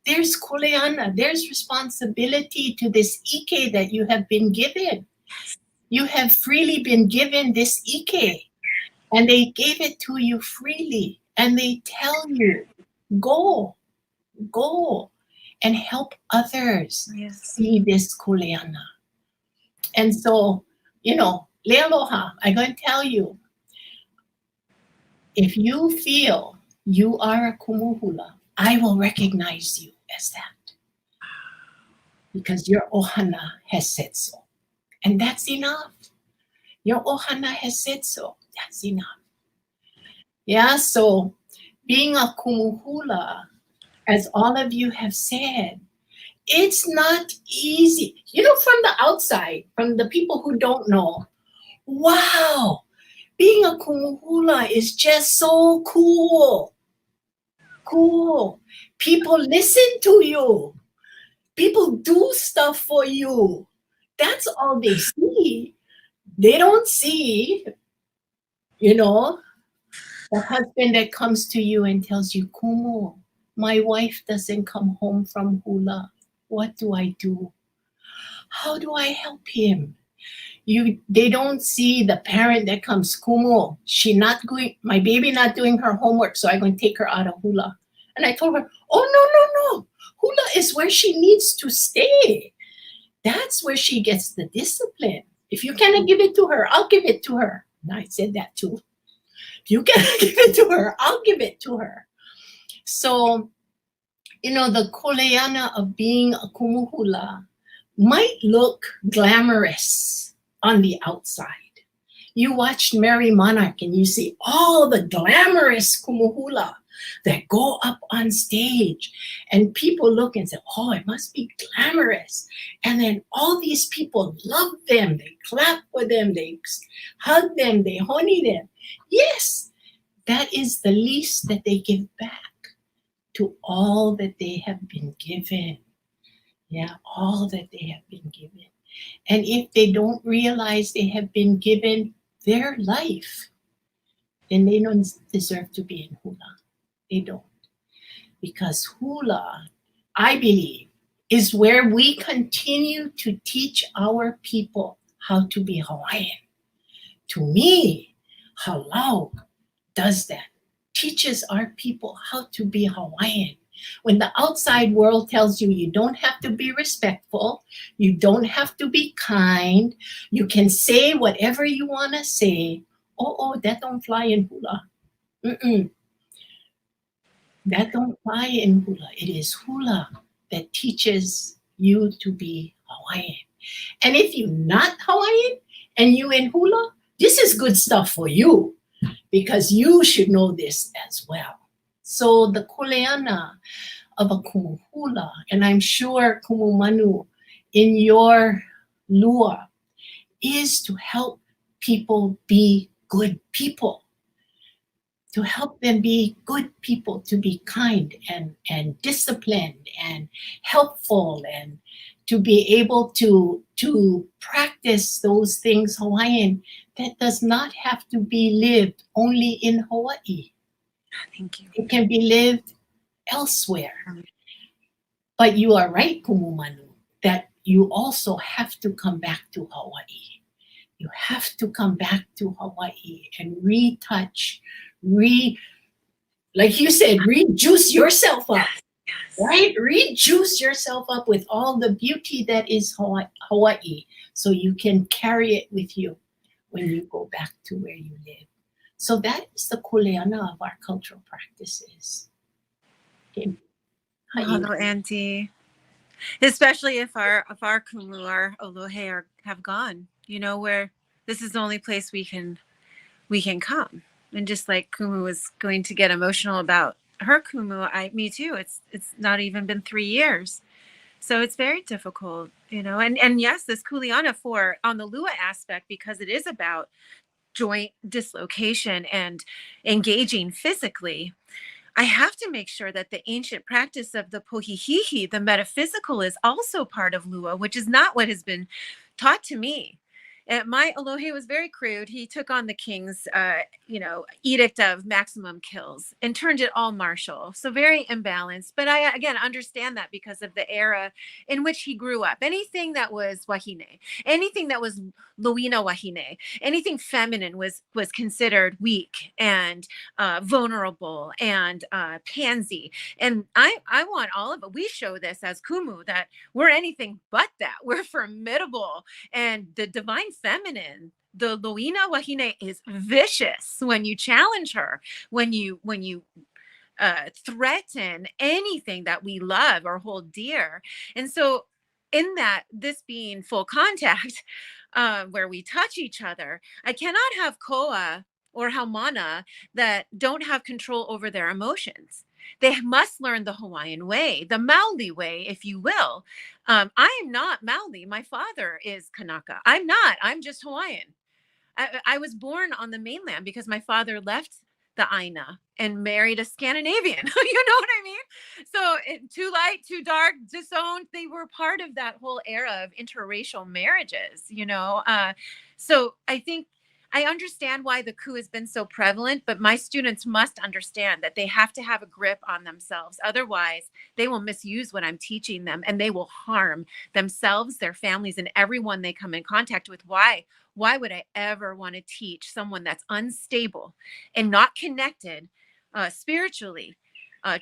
There's kuleana. There's responsibility to this ike that you have been given. You have freely been given this ike. And they gave it to you freely. And they tell you, go and help others see this kuleana. And so, Leialoha, I'm going to tell you, if you feel you are a Kumu Hula, I will recognize you as that. Because your ohana has said so. And that's enough. Your ohana has said so. That's enough. Yeah, so being a Kumu Hula, as all of you have said, it's not easy. From the outside, from the people who don't know, wow, being a Kumu Hula is just so cool. Cool. People listen to you. People do stuff for you. That's all they see. They don't see, the husband that comes to you and tells you, "Kumu, my wife doesn't come home from Hula. What do I do? How do I help him?" They don't see the parent that comes, "Kumu, my baby not doing her homework, so I'm going to take her out of Hula." And I told her, "Oh, no. Hula is where she needs to stay. That's where she gets the discipline. If you cannot give it to her, I'll give it to her." And I said that too. If you cannot give it to her, I'll give it to her. So, the kuleana of being a Kumu Hula might look glamorous on the outside. You watched Merry Monarch and you see all the glamorous Kumu Hula that go up on stage, and people look and say, "Oh, it must be glamorous." And then all these people love them. They clap for them. They hug them. They honey them. Yes, that is the least that they give back to all that they have been given. Yeah, all that they have been given. And if they don't realize they have been given their life, then they don't deserve to be in Hula. They don't. Because Hula, I believe, is where we continue to teach our people how to be Hawaiian. To me, Halau does that. Teaches our people how to be Hawaiian. When the outside world tells you you don't have to be respectful, you don't have to be kind, you can say whatever you want to say. Oh, that don't fly in Hula. That don't fly in Hula. It is Hula that teaches you to be Hawaiian. And if you're not Hawaiian and you in Hula, this is good stuff for you, because you should know this as well. So the kuleana of a Kumu Hula, and I'm sure Kumu Manu in your lua, is to help people be good people. to help them be good people, to be kind and disciplined and helpful, and to be able to practice those things Hawaiian that does not have to be lived only in Hawaii. Thank you. It can be lived elsewhere. But you are right, Kumu Manu, that you also have to come back to Hawaii. You have to come back to Hawaii and retouch, like you said, rejuice yourself up, right? Rejuice yourself up with all the beauty that is Hawaii, so you can carry it with you when you go back to where you live. So that is the kuleana of our cultural practices. Okay. Hello, Auntie. Especially if our kumu, our alohe have gone, where this is the only place we can come. And just like Kumu was going to get emotional about her kumu, me too. It's not even been 3 years. So it's very difficult, and yes, this kuleana on the Lua aspect, because it is about joint dislocation and engaging physically. I have to make sure that the ancient practice of the pohihihi, the metaphysical, is also part of Lua, which is not what has been taught to me. My alohe was very crude. He took on the king's, edict of maximum kills and turned it all martial. So very imbalanced. But I, again, understand that because of the era in which he grew up. Anything that was wahine, anything that was loina wahine, anything feminine was considered weak and vulnerable and pansy. And I want all of it. We show this as Kumu, that we're anything but that. We're formidable. And the divine feminine, the loina wahine, is vicious when you challenge her, when you threaten anything that we love or hold dear. And so in that, this being full contact, where we touch each other, I cannot have koa or haumana that don't have control over their emotions. They must learn the Hawaiian way, the Maoli way, if you will. I am not Maoli. My father is Kanaka. I'm not. I'm just Hawaiian. I was born on the mainland because my father left the Aina and married a Scandinavian. You know what I mean? So too light, too dark, disowned. They were part of that whole era of interracial marriages, So I think I understand why the coup has been so prevalent, but my students must understand that they have to have a grip on themselves. Otherwise, they will misuse what I'm teaching them, and they will harm themselves, their families, and everyone they come in contact with. Why? Why would I ever want to teach someone that's unstable and not connected spiritually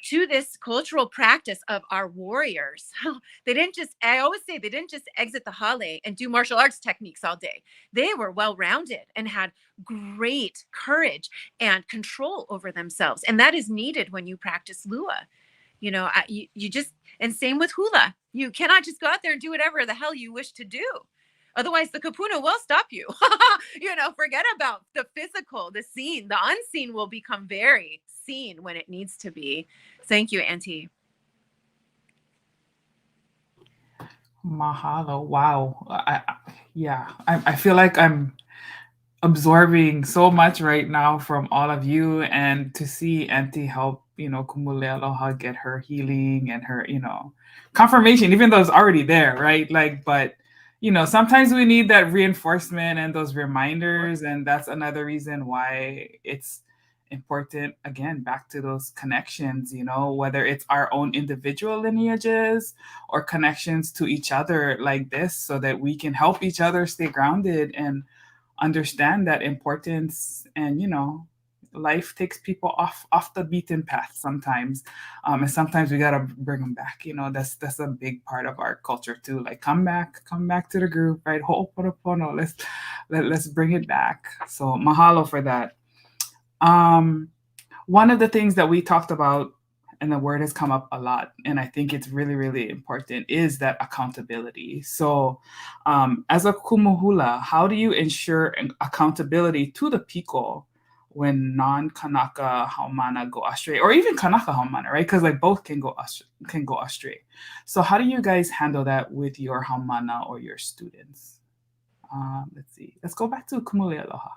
to this cultural practice of our warriors? I always say, they didn't just exit the hale and do martial arts techniques all day. They were well-rounded and had great courage and control over themselves. And that is needed when you practice Lua. You just, and same with Hula. You cannot just go out there and do whatever the hell you wish to do. Otherwise, the kapuna will stop you. Forget about the physical, the seen. The unseen will become very seen when it needs to be. Thank you, Auntie. Mahalo. Wow. I feel like I'm absorbing so much right now from all of you, and to see Auntie help, Kumu Leialoha get her healing and her, confirmation, even though it's already there, right? But sometimes we need that reinforcement and those reminders. And that's another reason why it's important, again, back to those connections, whether it's our own individual lineages or connections to each other like this, so that we can help each other stay grounded and understand that importance. And, life takes people off the beaten path sometimes. And sometimes we got to bring them back. That's a big part of our culture too. Like, come back to the group, right? Ho'oponopono, let's bring it back. So mahalo for that. One of the things that we talked about, and the word has come up a lot, and I think it's really, really important, is that accountability. So as a kumu hula, how do you ensure accountability to the piko when non-Kanaka haumana go astray, or even Kanaka haumana, right? Because both can go astray. So how do you guys handle that with your haumana or your students? Let's see. Let's go back to Kumu Leialoha.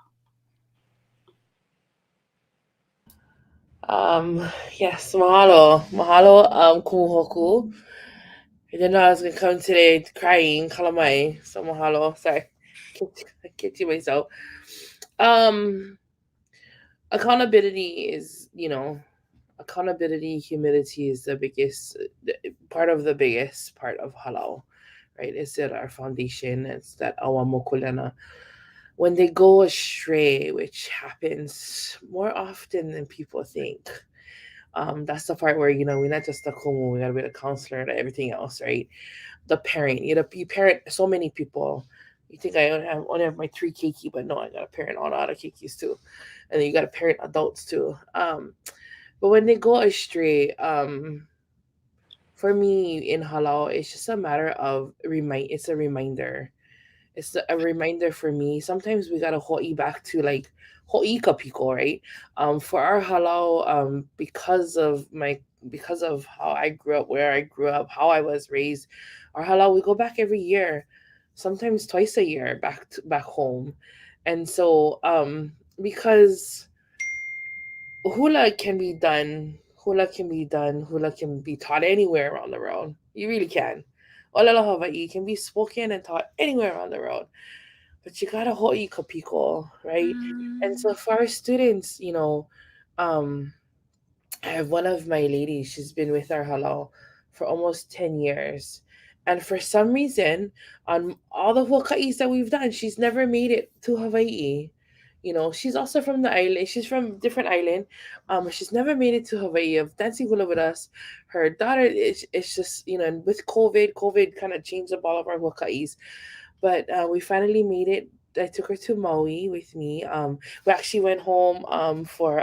Yes, mahalo. Mahalo, kumu. I didn't know I was gonna come today crying, kalamai. So mahalo. Sorry. I can't do myself. Um, accountability is, accountability, humility is the biggest the biggest part of halal, right? It's that our foundation, it's that kuleana. When they go astray, which happens more often than people think, that's the part where we're not just a kumu, we gotta be a counselor and everything else, right? The parent, you parent so many people. You think I only have my three keiki, but no, I got to parent all the other keikis too, and then you got to parent adults too. But when they go astray, for me in halal, it's just a matter of It's a reminder. It's a reminder for me. Sometimes we gotta ho'i back to like ho'ika people, right? For our halal, because of how I grew up, where I grew up, how I was raised, our halal we go back every year, sometimes twice a year back home, and so because hula can be taught anywhere around the world. You really can. Olelo Hawaii can be spoken and taught anywhere around the world. But you gotta ho'i kapiko, right? And so for our students, um, I have one of my ladies, she's been with our halal for almost 10 years. And for some reason, on all the huka'is that we've done, she's never made it to Hawaii. She's also from the island. She's from different island. She's never made it to Hawaii of dancing hula with us. Her daughter is just, and with COVID kind of changed up all of our huka'is. But we finally made it. I took her to Maui with me. We actually went home for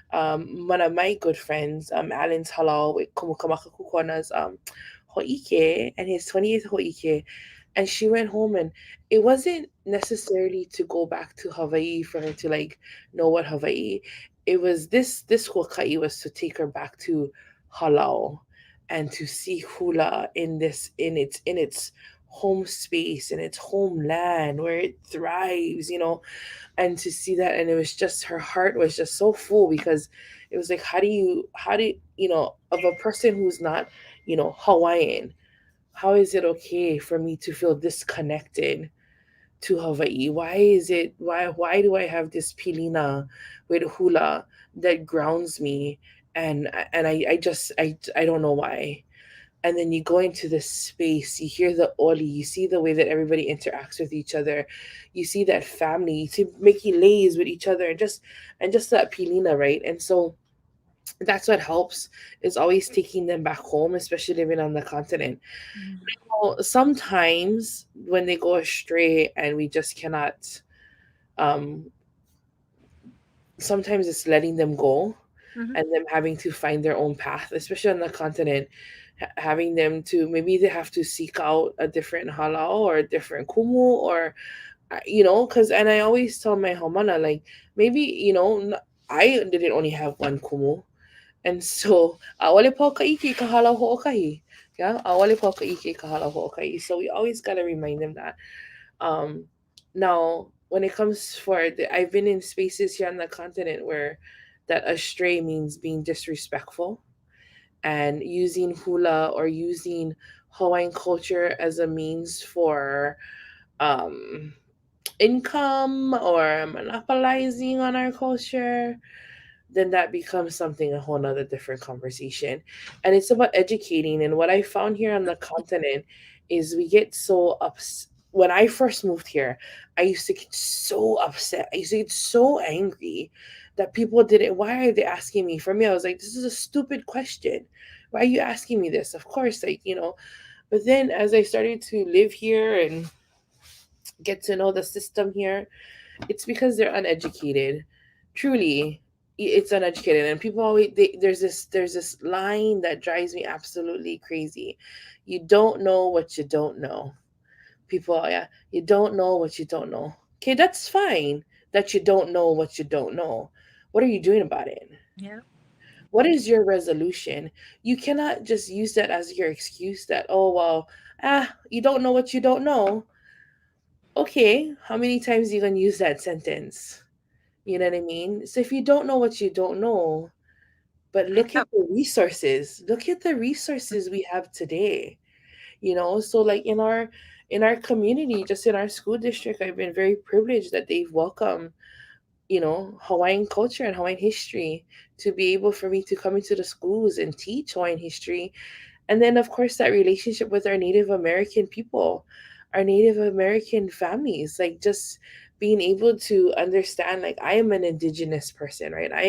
one of my good friends, Alan's halal with Kumukamaka Kukona's ho'ike and his 20th ho'ike. And she went home, and it wasn't necessarily to go back to Hawaii for her to like know what Hawaii. It was this hokai was to take her back to halal and to see hula in its home space, in its homeland where it thrives, and to see that. And it was just, her heart was just so full, because it was like, how do you of a person who's not Hawaiian, how is it okay for me to feel disconnected to Hawaii? Why do I have this pilina with hula that grounds me? And I don't know why. And then you go into this space, you hear the oli, you see the way that everybody interacts with each other, you see that family, you see making lays with each other, and just that pilina, right? And so that's what helps, is always taking them back home, especially living on the continent. Now, sometimes when they go astray and we just cannot, um, sometimes it's letting them go and them having to find their own path, especially on the continent, having them to, maybe they have to seek out a different halal or a different kumu, or because, and I always tell my homana, like, maybe I didn't only have one kumu, and so awale pa ka iki ka halal ho'okahi. Yeah, awale pa ka iki ka halal ho'okahi. So we always gotta remind them that. Um, Now, when it comes I've been in spaces here on the continent where that astray means being disrespectful and using hula or using Hawaiian culture as a means for um, income or monopolizing on our culture. Then that becomes something, a whole nother different conversation. And it's about educating. And what I found here on the continent is we get so upset. When I first moved here, I used to get so upset. I used to get so angry that people didn't. Why are they asking me? For me, I was like, this is a stupid question. Why are you asking me this? Of course, But then as I started to live here and get to know the system here, it's because they're uneducated. Truly, it's uneducated, and people always there's this line that drives me absolutely crazy. You don't know what you don't know. People, yeah, you don't know what you don't know. Okay, that's fine that you don't know what you don't know. What are you doing about it? Yeah. What is your resolution? You cannot just use that as your excuse that, oh, well, you don't know what you don't know. Okay, how many times are you going to use that sentence? You know what I mean? So if you don't know what you don't know, But look at the resources. Look at the resources we have today. So like in our community, just in our school district, I've been very privileged that they've welcomed Hawaiian culture and Hawaiian history, to be able for me to come into the schools and teach Hawaiian history. And then, of course, that relationship with our Native American people, our Native American families, like just being able to understand, like, I am an indigenous person, right? I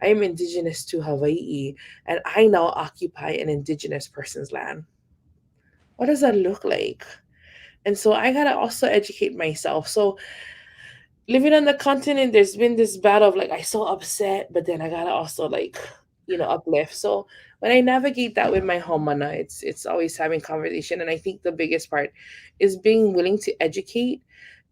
am indigenous to Hawaii, and I now occupy an indigenous person's land. What does that look like? And so I gotta also educate myself. So living on the continent, there's been this battle of like, I so upset, but then I gotta also like, uplift. So when I navigate that with my homana, it's always having conversation. And I think the biggest part is being willing to educate.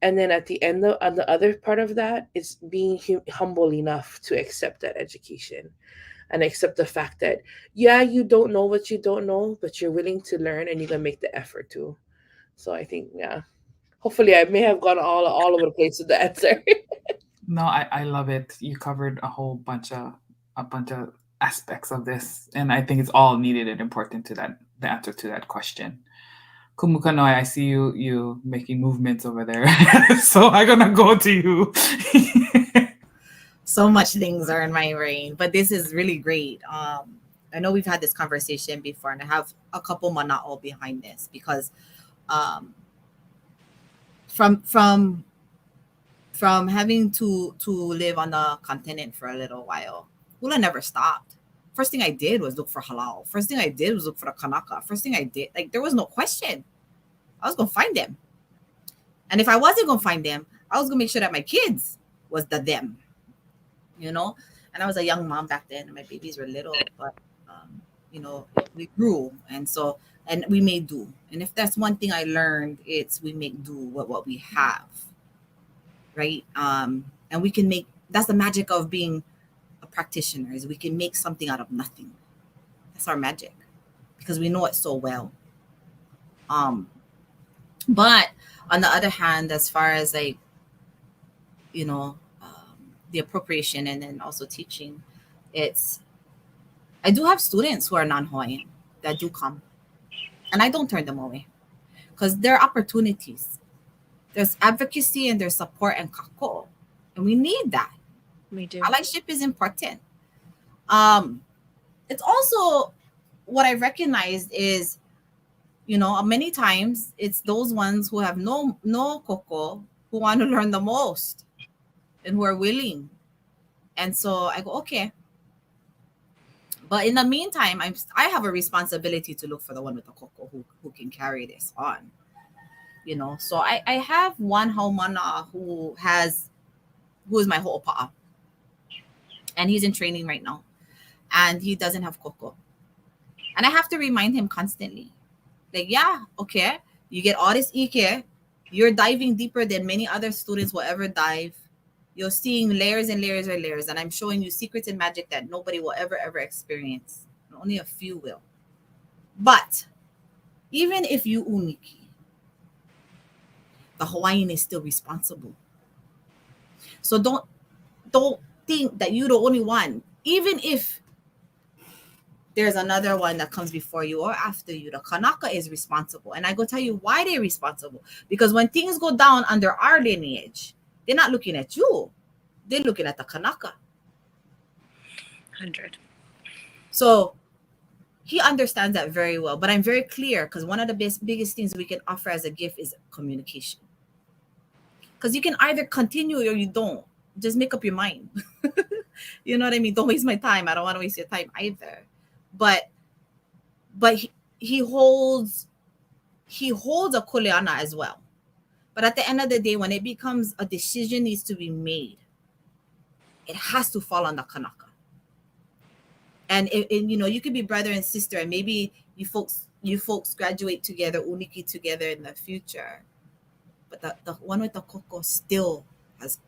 And then at the end, on the other part of that, it's being humble enough to accept that education and accept the fact that, yeah, you don't know what you don't know, but you're willing to learn and you're going to make the effort to. So I think, yeah, hopefully I may have gone all over the place with the answer. No, I love it. You covered a bunch of aspects of this, and I think it's all needed and important to the answer to that question. Kumu Kanoe, I see you making movements over there. So I'm gonna go to you. So much things are in my brain, but this is really great. I know we've had this conversation before, and I have a couple mana'o behind this because from having to live on the continent for a little while, Hula never stopped. First thing I did was look for halal. First thing I did was look for the kanaka. First thing I did, like, there was no question. I was gonna find them. And if I wasn't gonna find them, I was gonna make sure that my kids was them. And I was a young mom back then, and my babies were little, but we grew, and we made do. And if that's one thing I learned, it's we make do with what we have, right? And we can make. That's the magic of being a practitioner, is we can make something out of nothing. That's our magic, because we know it so well. But on the other hand, as far as like, the appropriation and then also teaching, I do have students who are non-Hawaiian that do come, and I don't turn them away, because there are opportunities. There's advocacy and there's support and kako, and we need that. We do. Allyship is important. It's also what I recognized is, many times it's those ones who have no koko who want to learn the most and who are willing. And so I go, okay. But in the meantime, I have a responsibility to look for the one with the koko who can carry this on. So I have one haumana who is my ho'opa'a. And he's in training right now. And he doesn't have koko. And I have to remind him constantly. Like, yeah, okay, you get all this ike. You're diving deeper than many other students will ever dive. You're seeing layers and layers and layers. And I'm showing you secrets and magic that nobody will ever experience. Only a few will. But even if you uniki, the Hawaiian is still responsible. So don't think that you're the only one. Even if there's another one that comes before you or after you, the Kanaka is responsible. And I go tell you why they're responsible. Because when things go down under our lineage, they're not looking at you. They're looking at the Kanaka. 100. So he understands that very well. But I'm very clear, because one of the biggest things we can offer as a gift is communication. Because you can either continue or you don't. Just make up your mind. You know what I mean? Don't waste my time. I don't want to waste your time either. But he holds a kuleana as well. But at the end of the day, when it becomes a decision needs to be made, it has to fall on the kanaka. And you could be brother and sister, and maybe you folks graduate together, uniki together in the future. But the one with the koko still has,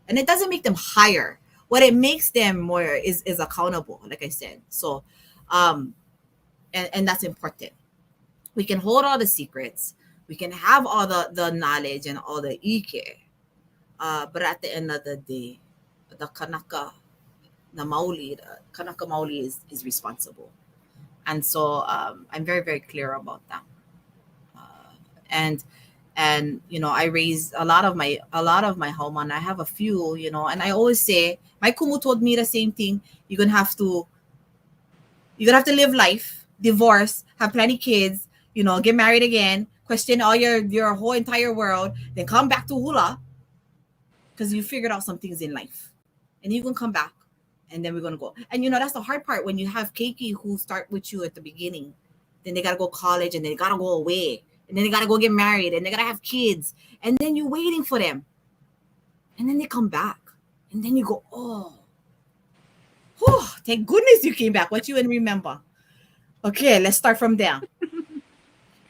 and it doesn't make them higher. What it makes them more is accountable, like I said. So, and that's important. We can hold all the secrets. We can have all the knowledge and all the ike. But at the end of the day, the kanaka the Maoli, the Kanaka Maoli is responsible. And so I'm very, very clear about that. And I raised a lot of my haumana. I have a few, and I always say, my kumu told me the same thing. You're gonna have to live life, divorce, have plenty kids, get married again, question all your whole entire world, then come back to Hula because you figured out some things in life, and you can come back, and then we're gonna go. And that's the hard part when you have keiki who start with you at the beginning, then they gotta go college, and then they gotta go away. And then they got to go get married, and they got to have kids. And then you're waiting for them. And then they come back. And then you go, oh, thank goodness you came back. What you and remember. Okay, let's start from there.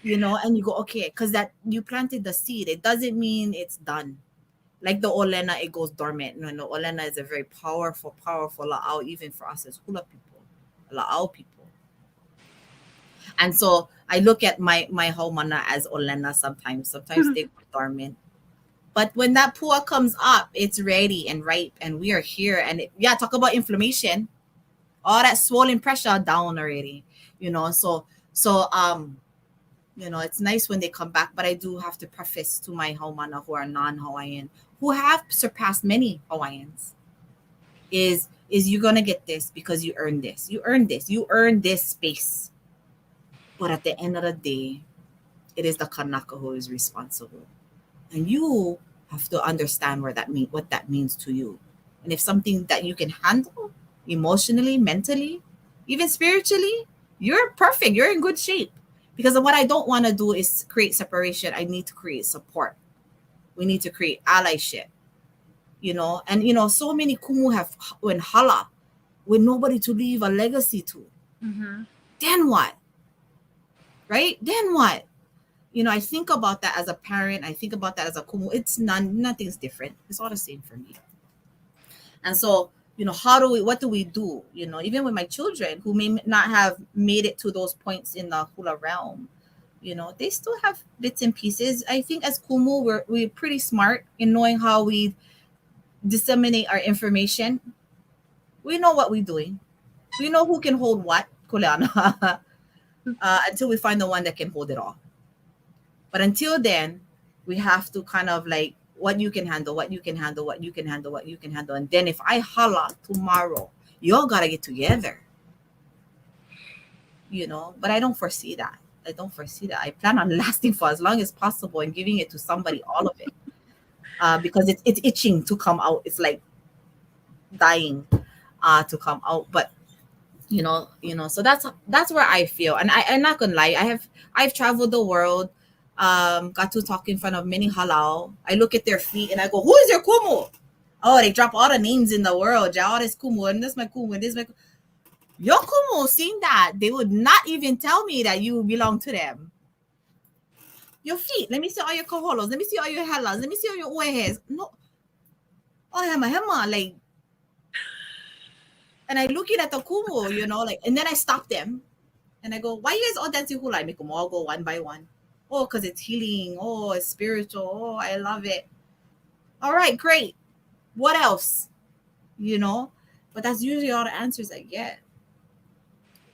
And you go, okay, because that you planted the seed. It doesn't mean it's done. Like the olena, it goes dormant. No, olena is a very powerful la'au, even for us as hula people, la'au people. And so I look at my haumana as olena sometimes. Sometimes they go dormant. But when that pua comes up, it's ready and ripe, and we are here. And talk about inflammation. All that swollen pressure down already. So it's nice when they come back. But I do have to preface to my haumana who are non-Hawaiian, who have surpassed many Hawaiians, is you're gonna get this because you earned this. You earned this. You earned this space. But at the end of the day, it is the Kanaka who is responsible. And you have to understand what that means to you. And if something that you can handle emotionally, mentally, even spiritually, you're perfect. You're in good shape. Because what I don't want to do is create separation. I need to create support. We need to create allyship. And so many kumu have in hala with nobody to leave a legacy to. Mm-hmm. Then what? Right? Then what? I think about that as a parent. I think about that as a kumu. It's nothing's different. It's all the same for me. And so, what do we do? Even with my children who may not have made it to those points in the hula realm, they still have bits and pieces. I think as kumu, we're pretty smart in knowing how we disseminate our information. We know what we're doing. We know who can hold what, kuleana. Until we find the one that can hold it all. But until then, we have to kind of like what you can handle, what you can handle, what you can handle, what you can handle. And then if I holla tomorrow, y'all got to get together. But I don't foresee that. I plan on lasting for as long as possible and giving it to somebody, all of it. Because it's itching to come out. It's like dying to come out. But so that's where I feel. And I'm not gonna lie, I've traveled the world, got to talk in front of many halau. I look at their feet and I go, who is your kumu? Oh, they drop all the names in the world. Oh, this kumu, and this my kumu, and this my kumu. Your kumu, seeing that, they would not even tell me that you belong to them. Your feet, let me see all your koholos, let me see all your helas, let me see all your uehes. No. Oh, hema, like. And I look at the kumu, and then I stop them. And I go, why you guys all dancing hula? I make them all go one by one. Oh, because it's healing. Oh, it's spiritual. Oh, I love it. All right, great. What else? But that's usually all the answers I get.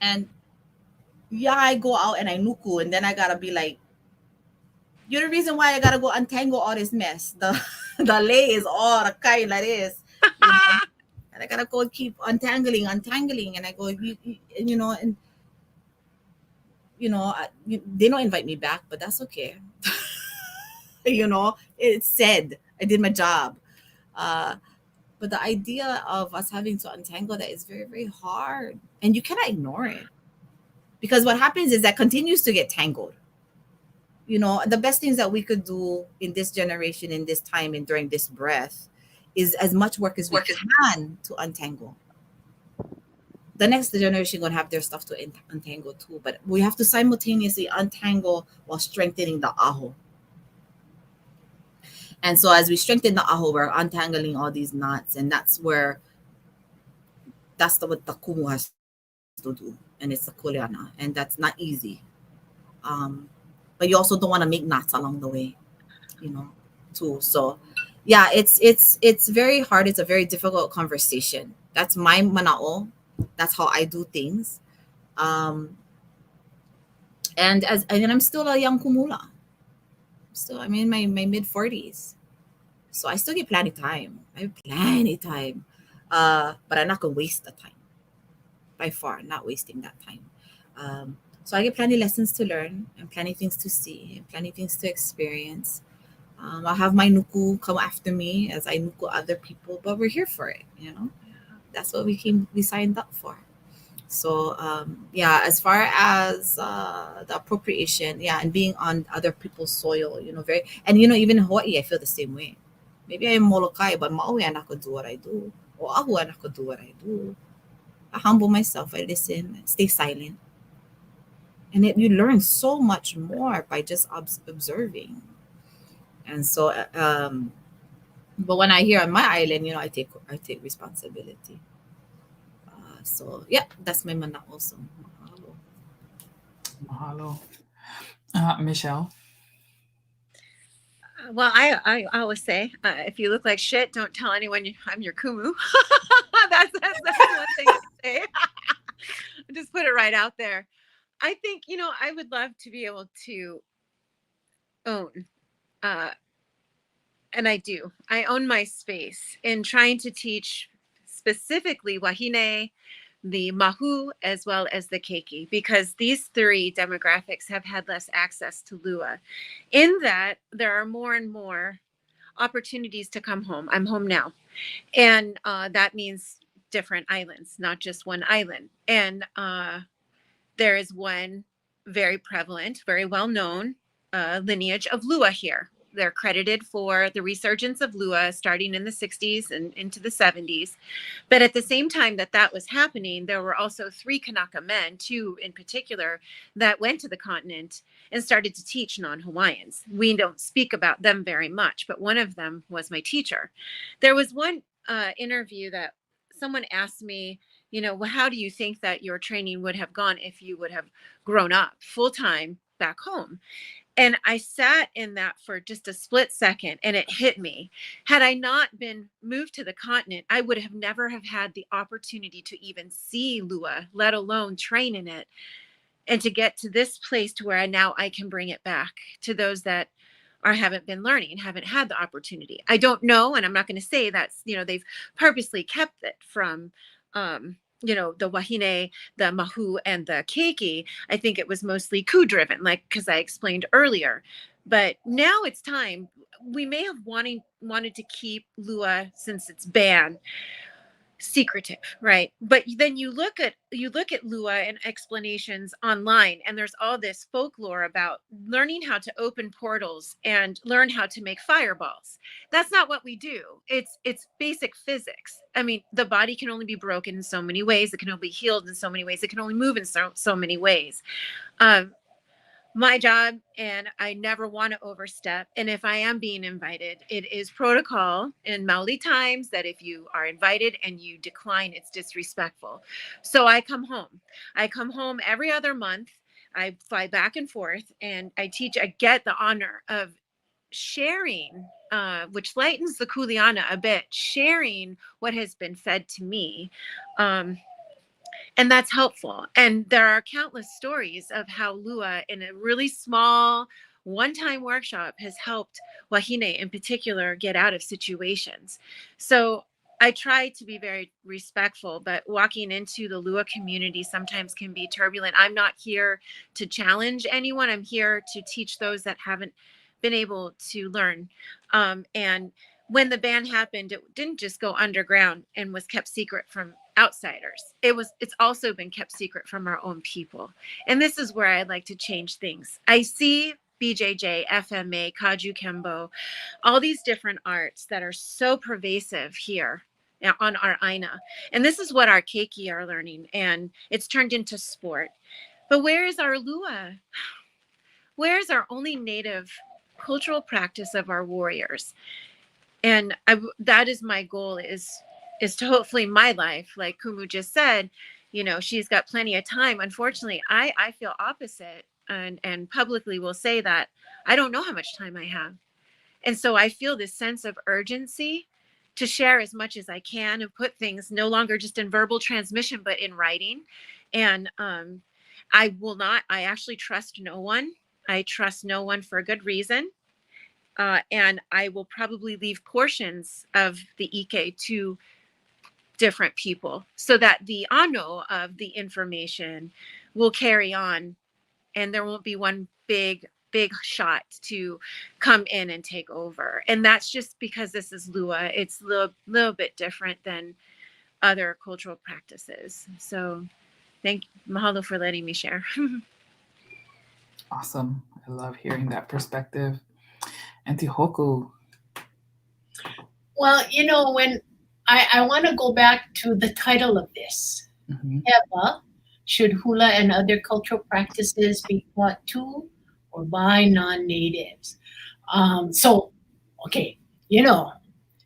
And I go out and I nuku, and then I got to be like, you're the reason why I got to go untangle all this mess. The lay is all the kind like this. And I gotta go keep untangling, and I go, they don't invite me back, but that's okay. It's said I did my job. But the idea of us having to untangle that is very, very hard, and you cannot ignore it, because what happens is that continues to get tangled. The best things that we could do in this generation, in this time, and during this breath, is as much work as we can to untangle. The next generation going to have their stuff to untangle too, but we have to simultaneously untangle while strengthening the aho. And so as we strengthen the aho, we're untangling all these knots, and that's what the kumu has to do, and it's the kuleana, and that's not easy. But you also don't want to make knots along the way, too. So yeah, it's very hard. It's a very difficult conversation, That's my mana'o. That's how I do things. And I'm still a young kumula. So I'm in my mid-40s. So I still get plenty time. I have plenty time. But I'm not gonna waste the time. By far, not wasting that time. So I get plenty lessons to learn and plenty things to see and plenty things to experience. I'll have my nuku come after me as I nuku other people, but we're here for it, you know. That's what we signed up for. So yeah, as far as the appropriation, yeah, and being on other people's soil, you know, even in Hawaii, I feel the same way. Maybe I'm Molokai, but Maui, I'm not gonna do what I do. Or Ahu, I'm not gonna do what I do. I humble myself, I listen, stay silent. And you learn so much more by just observing. And so, but when I hear on my island, you know, I take responsibility. So yeah, that's my mana also. Mahalo. Mahalo. Michelle. Well, I always say, if you look like shit, don't tell anyone I'm your kumu. that's one thing I say. Just put it right out there. I think, you know, I would love to be able to own, and I do. I own my space in trying to teach specifically wahine, the mahu, as well as the keiki, because these three demographics have had less access to lua. In that, there are more and more opportunities to come home. I'm home now. And that means different islands, not just one island. And there is one very prevalent, very well-known lineage of lua here. They're credited for the resurgence of lua starting in the 60s and into the 70s. But at the same time that was happening, there were also 3 Kanaka men, 2 in particular, that went to the continent and started to teach non-Hawaiians. We don't speak about them very much, but one of them was my teacher. There was one interview that someone asked me, you know, well, how do you think that your training would have gone if you would have grown up full-time back home? And I sat in that for just a split second, and it hit me. Had I not been moved to the continent, I would have never have had the opportunity to even see lua, let alone train in it, and to get to this place to where I can bring it back to those that haven't been learning, haven't had the opportunity. I don't know, and I'm not going to say that's, you know, they've purposely kept it from you know, the wahine, the mahu, and the keiki. I think it was mostly coup driven, like, because I explained earlier. But now it's time. We may have wanted to keep lua, since it's banned, secretive, right? But then you look at lua and explanations online, and there's all this folklore about learning how to open portals and learn how to make fireballs. That's not what we do. It's basic physics. I mean, the body can only be broken in so many ways. It can only be healed in so many ways. It can only move in so many ways. My job, and I never want to overstep. And if I am being invited, it is protocol in Maoli times that if you are invited and you decline, it's disrespectful. So I come home. I come home every other month. I fly back and forth, and I teach. I get the honor of sharing, which lightens the kuleana a bit, sharing what has been fed to me. And that's helpful. And there are countless stories of how lua, in a really small one-time workshop, has helped wahine in particular get out of situations. So I try to be very respectful, but walking into the lua community sometimes can be turbulent. I'm not here to challenge anyone. I'm here to teach those that haven't been able to learn. And when the ban happened, it didn't just go underground and was kept secret from outsiders. It's also been kept secret from our own people. And this is where I'd like to change things. I see BJJ, FMA, Kaju Kembo, all these different arts that are so pervasive here on our Aina. And this is what our keiki are learning, and it's turned into sport. But where is our lua? Where is our only native cultural practice of our warriors? And that is my goal, is to hopefully my life, like Kumu just said, you know, she's got plenty of time. Unfortunately, I feel opposite, and publicly will say that I don't know how much time I have. And so I feel this sense of urgency to share as much as I can and put things no longer just in verbal transmission, but in writing. And I actually trust no one. I trust no one for a good reason. And I will probably leave portions of the Ike to different people so that the ano of the information will carry on, and there won't be one big shot to come in and take over. And that's just because this is Lua. It's a little bit different than other cultural practices. So mahalo for letting me share. Awesome. I love hearing that perspective. Auntie Hoku. Well, when I want to go back to the title of this, Hewa, should hula and other cultural practices be taught to or by non-natives? Okay,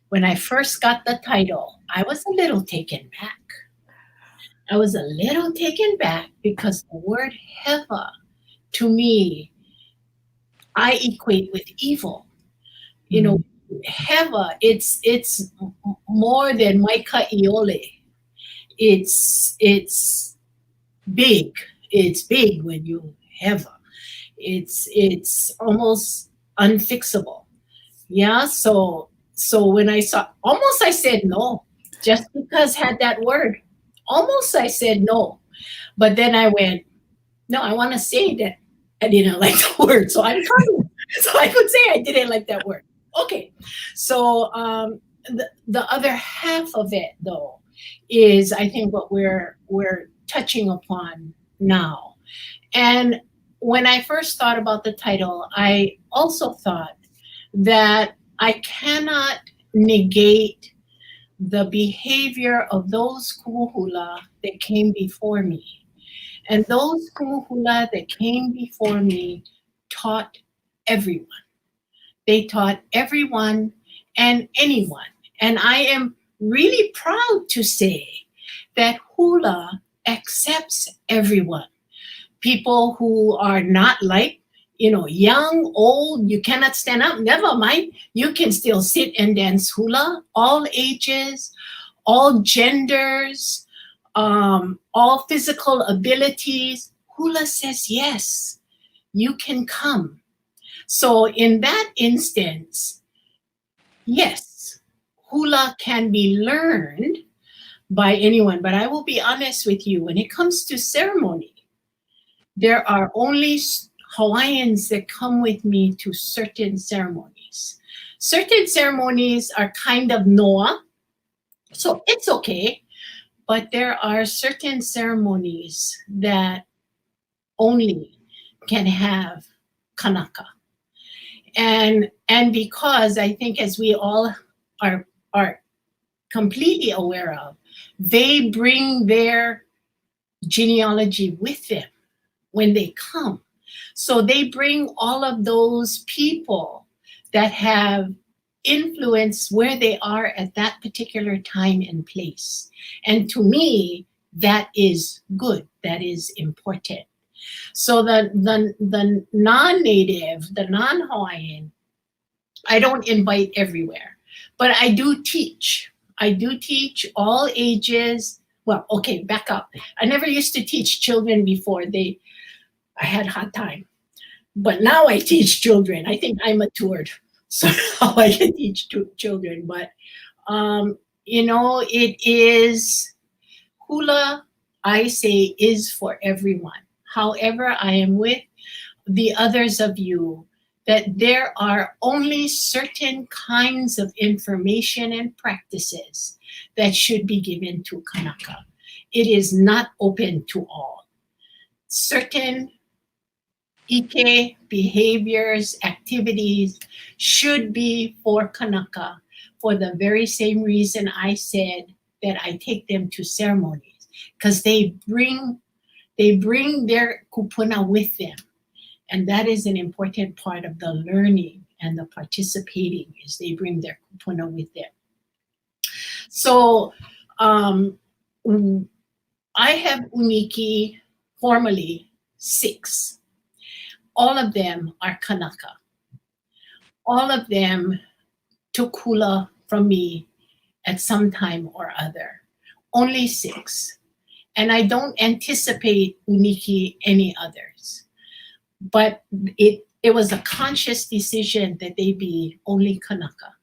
when I first got the title, I was a little taken back. Because the word Hewa, to me, I equate with evil. Hewa, it's more than Maika Iole. It's big. It's big when you Hewa. It's almost unfixable. Yeah. So when I saw, almost I said no, just because had that word. Almost I said no, but then I went, no, I want to say that I didn't like the word. So I'm trying. So I could say I didn't like that word. Okay. So the other half of it though is I think what we're touching upon now. And when I first thought about the title, I also thought that I cannot negate the behavior of those kumuhula that came before me. And those kumuhula that came before me taught everyone. They taught everyone and anyone. And I am really proud to say that hula accepts everyone. People who are not like, young, old, you cannot stand up, never mind. You can still sit and dance hula, all ages, all genders, all physical abilities. Hula says, yes, you can come. So in that instance, yes, hula can be learned by anyone. But I will be honest with you, when it comes to ceremony, there are only Hawaiians that come with me to certain ceremonies. Certain ceremonies are kind of noa, so it's okay. But there are certain ceremonies that only can have kanaka. And because I think, as we all are completely aware of, they bring their genealogy with them when they come. So they bring all of those people that have influence where they are at that particular time and place. And to me, that is good. That is important. So the non-native, the non-Hawaiian, I don't invite everywhere, but I do teach. I do teach all ages. Well, okay, back up. I never used to teach children before. I had a hard time. But now I teach children. I think I matured, so now I can teach children. But, it is, hula, I say, is for everyone. However, I am with the others of you that there are only certain kinds of information and practices that should be given to Kanaka. It is not open to all. Certain Ike behaviors, activities should be for Kanaka for the very same reason I said that I take them to ceremonies, because they bring their kupuna with them. And that is an important part of the learning and the participating, is they bring their kupuna with them. So I have uniki, formally 6. All of them are Kanaka. All of them took hula from me at some time or other. Only 6. And I don't anticipate uniki any others. But it was a conscious decision that they be only Kanaka.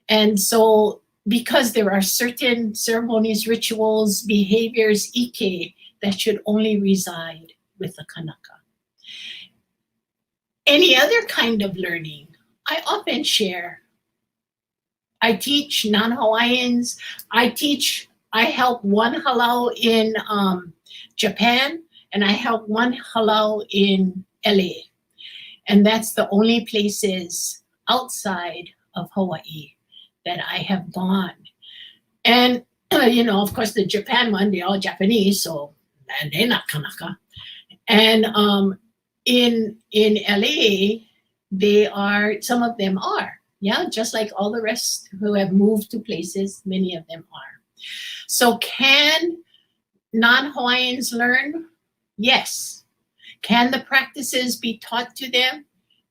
And so because there are certain ceremonies, rituals, behaviors, ike, that should only reside with the Kanaka. Any other kind of learning, I often share. I teach non-Hawaiians. I help one halau in Japan, and I help one halau in LA. And that's the only places outside of Hawaii that I have gone. And, of course, the Japan one, they're all Japanese, so and they're not Kanaka. And in LA, some of them are. Yeah, just like all the rest who have moved to places, many of them are. So can non-Hawaiians learn? Yes. Can the practices be taught to them?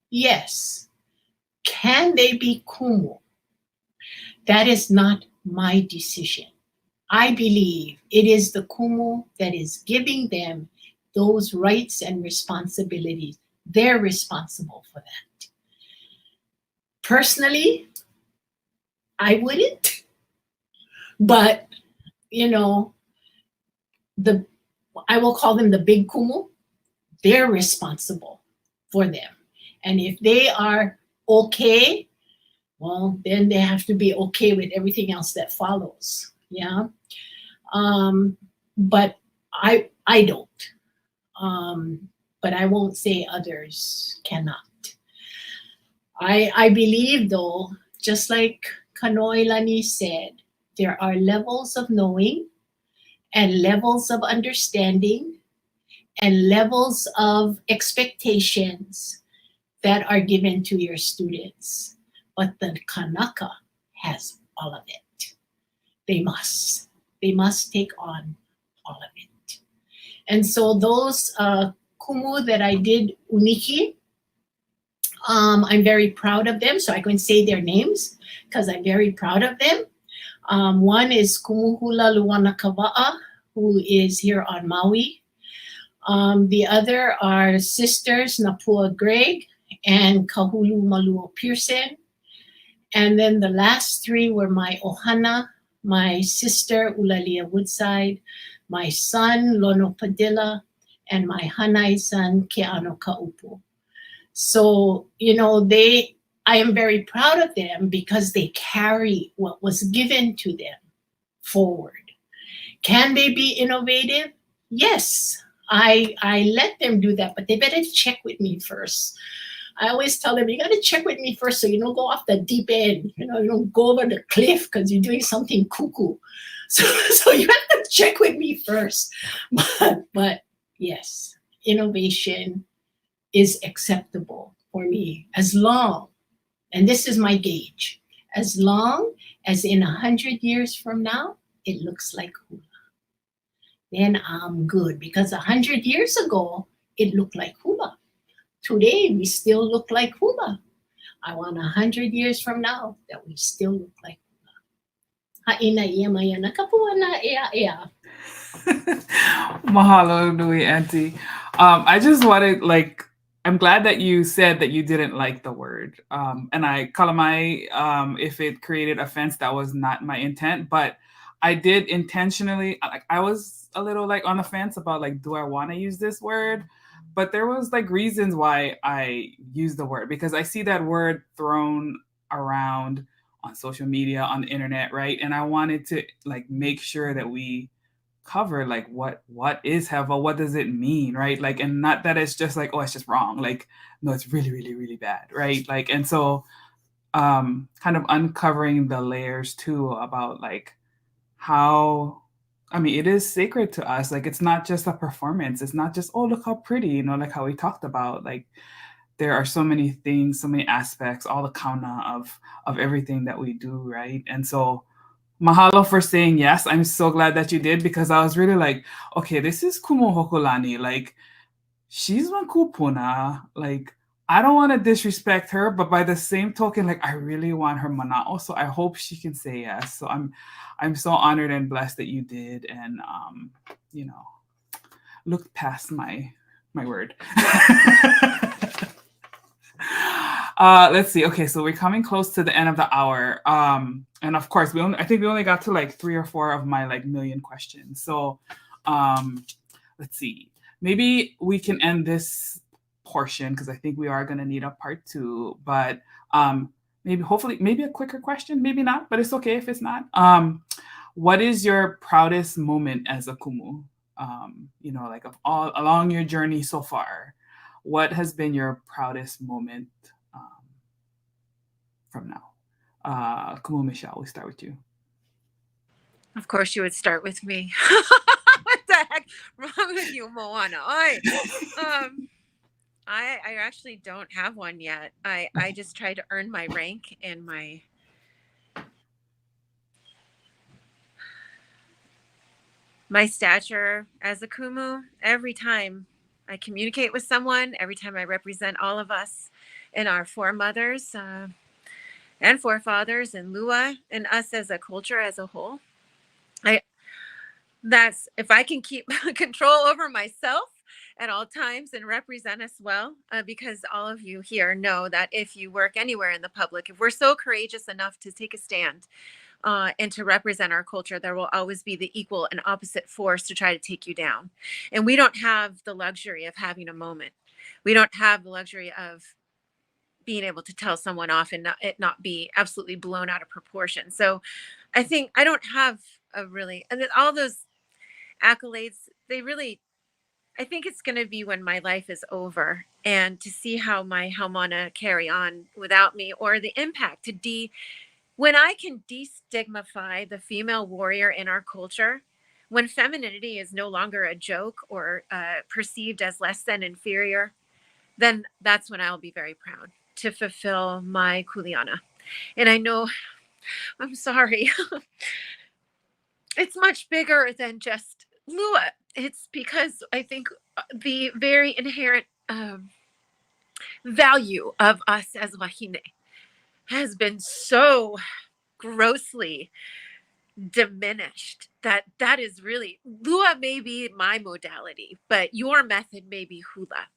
Yes. Can they be Kumu? That is not my decision. I believe it is the Kumu that is giving them those rights and responsibilities. They're responsible for that. Personally, I wouldn't. But, I will call them the big Kumu. They're responsible for them. And if they are okay, well, then they have to be okay with everything else that follows. Yeah. But I don't. But I won't say others cannot. I believe, though, just like Kanoelani said, there are levels of knowing and levels of understanding and levels of expectations that are given to your students. But the Kanaka has all of it. They must take on all of it. And so those Kumu that I did uniki, I'm very proud of them. So I can say their names because I'm very proud of them. One is Kumu Hula Luana Kawa'a, who is here on Maui. The other are sisters Napua Greg and Kahulu Maluo Pearson. And then the last 3 were my ohana, my sister Ulalia Woodside, my son Lono-Padilla, and my Hanai son Keano Kaupu. So, I am very proud of them because they carry what was given to them forward. Can they be innovative? Yes, I let them do that, but they better check with me first. I always tell them, you got to check with me first so you don't go off the deep end. You don't go over the cliff because you're doing something cuckoo. So you have to check with me first. But yes, innovation is acceptable for me as long, and this is my gauge, as long as in 100 years from now, it looks like Hula. Then I'm good, because 100 years ago, it looked like Hula. Today, we still look like Hula. I want 100 years from now that we still look like Hula. Ha'ina ia maya na kapuana ea. Mahalo nui, Auntie. I just wanted, I'm glad that you said that you didn't like the word. And I kalamai, if it created offense, that was not my intent. But I did intentionally, I was a little on the fence about do I want to use this word? But there was reasons why I use the word, because I see that word thrown around on social media, on the internet, right? And I wanted to make sure that we cover what is Hewa, what does it mean, right? And not that it's just oh, it's just wrong. No, it's really, really, really bad, right? And so kind of uncovering the layers too about how, it is sacred to us. It's not just a performance. It's not just, oh, look how pretty, how we talked about. There are so many things, so many aspects, all the kauna of everything that we do, right? And so mahalo for saying yes. I'm so glad that you did, because I was really okay, this is Kumu Hokulani. She's one kupuna. I don't want to disrespect her, but by the same token, like I really want her mana'o, so I hope she can say yes. So I'm so honored and blessed that you did, and you know, looked past my word. Let's see. Okay, so we're coming close to the end of the hour, and of course, I think we only got to like 3 or 4 of my like million questions. So, let's see. Maybe we can end this portion because I think we are going to need a part 2. But maybe a quicker question, maybe not, but it's okay if it's not. What is your proudest moment as a kumu? You know, like of all along your journey so far, what has been your proudest moment from now? Kumu Michelle, we start with you. Of course, you would start with me. What the heck wrong with you, Moana? I actually don't have one yet. I just try to earn my rank and my stature as a kumu. Every time I communicate with someone, every time I represent all of us and our foremothers and forefathers and Lua and us as a culture as a whole, that's if I can keep control over myself at all times and represent us well, because all of you here know that if you work anywhere in the public, if we're so courageous enough to take a stand and to represent our culture, there will always be the equal and opposite force to try to take you down. And we don't have the luxury of having a moment. We don't have the luxury of being able to tell someone off and it not be absolutely blown out of proportion. So I think I don't have and then all those accolades, I think it's going to be when my life is over and to see how my haumana carry on without me, or the impact when I can destigmify the female warrior in our culture, when femininity is no longer a joke or perceived as less than inferior, then that's when I'll be very proud to fulfill my kuleana. And I know, I'm sorry, it's much bigger than just Lua. It's because I think the very inherent value of us as wahine has been so grossly diminished that is really, Lua may be my modality, but your method may be hula.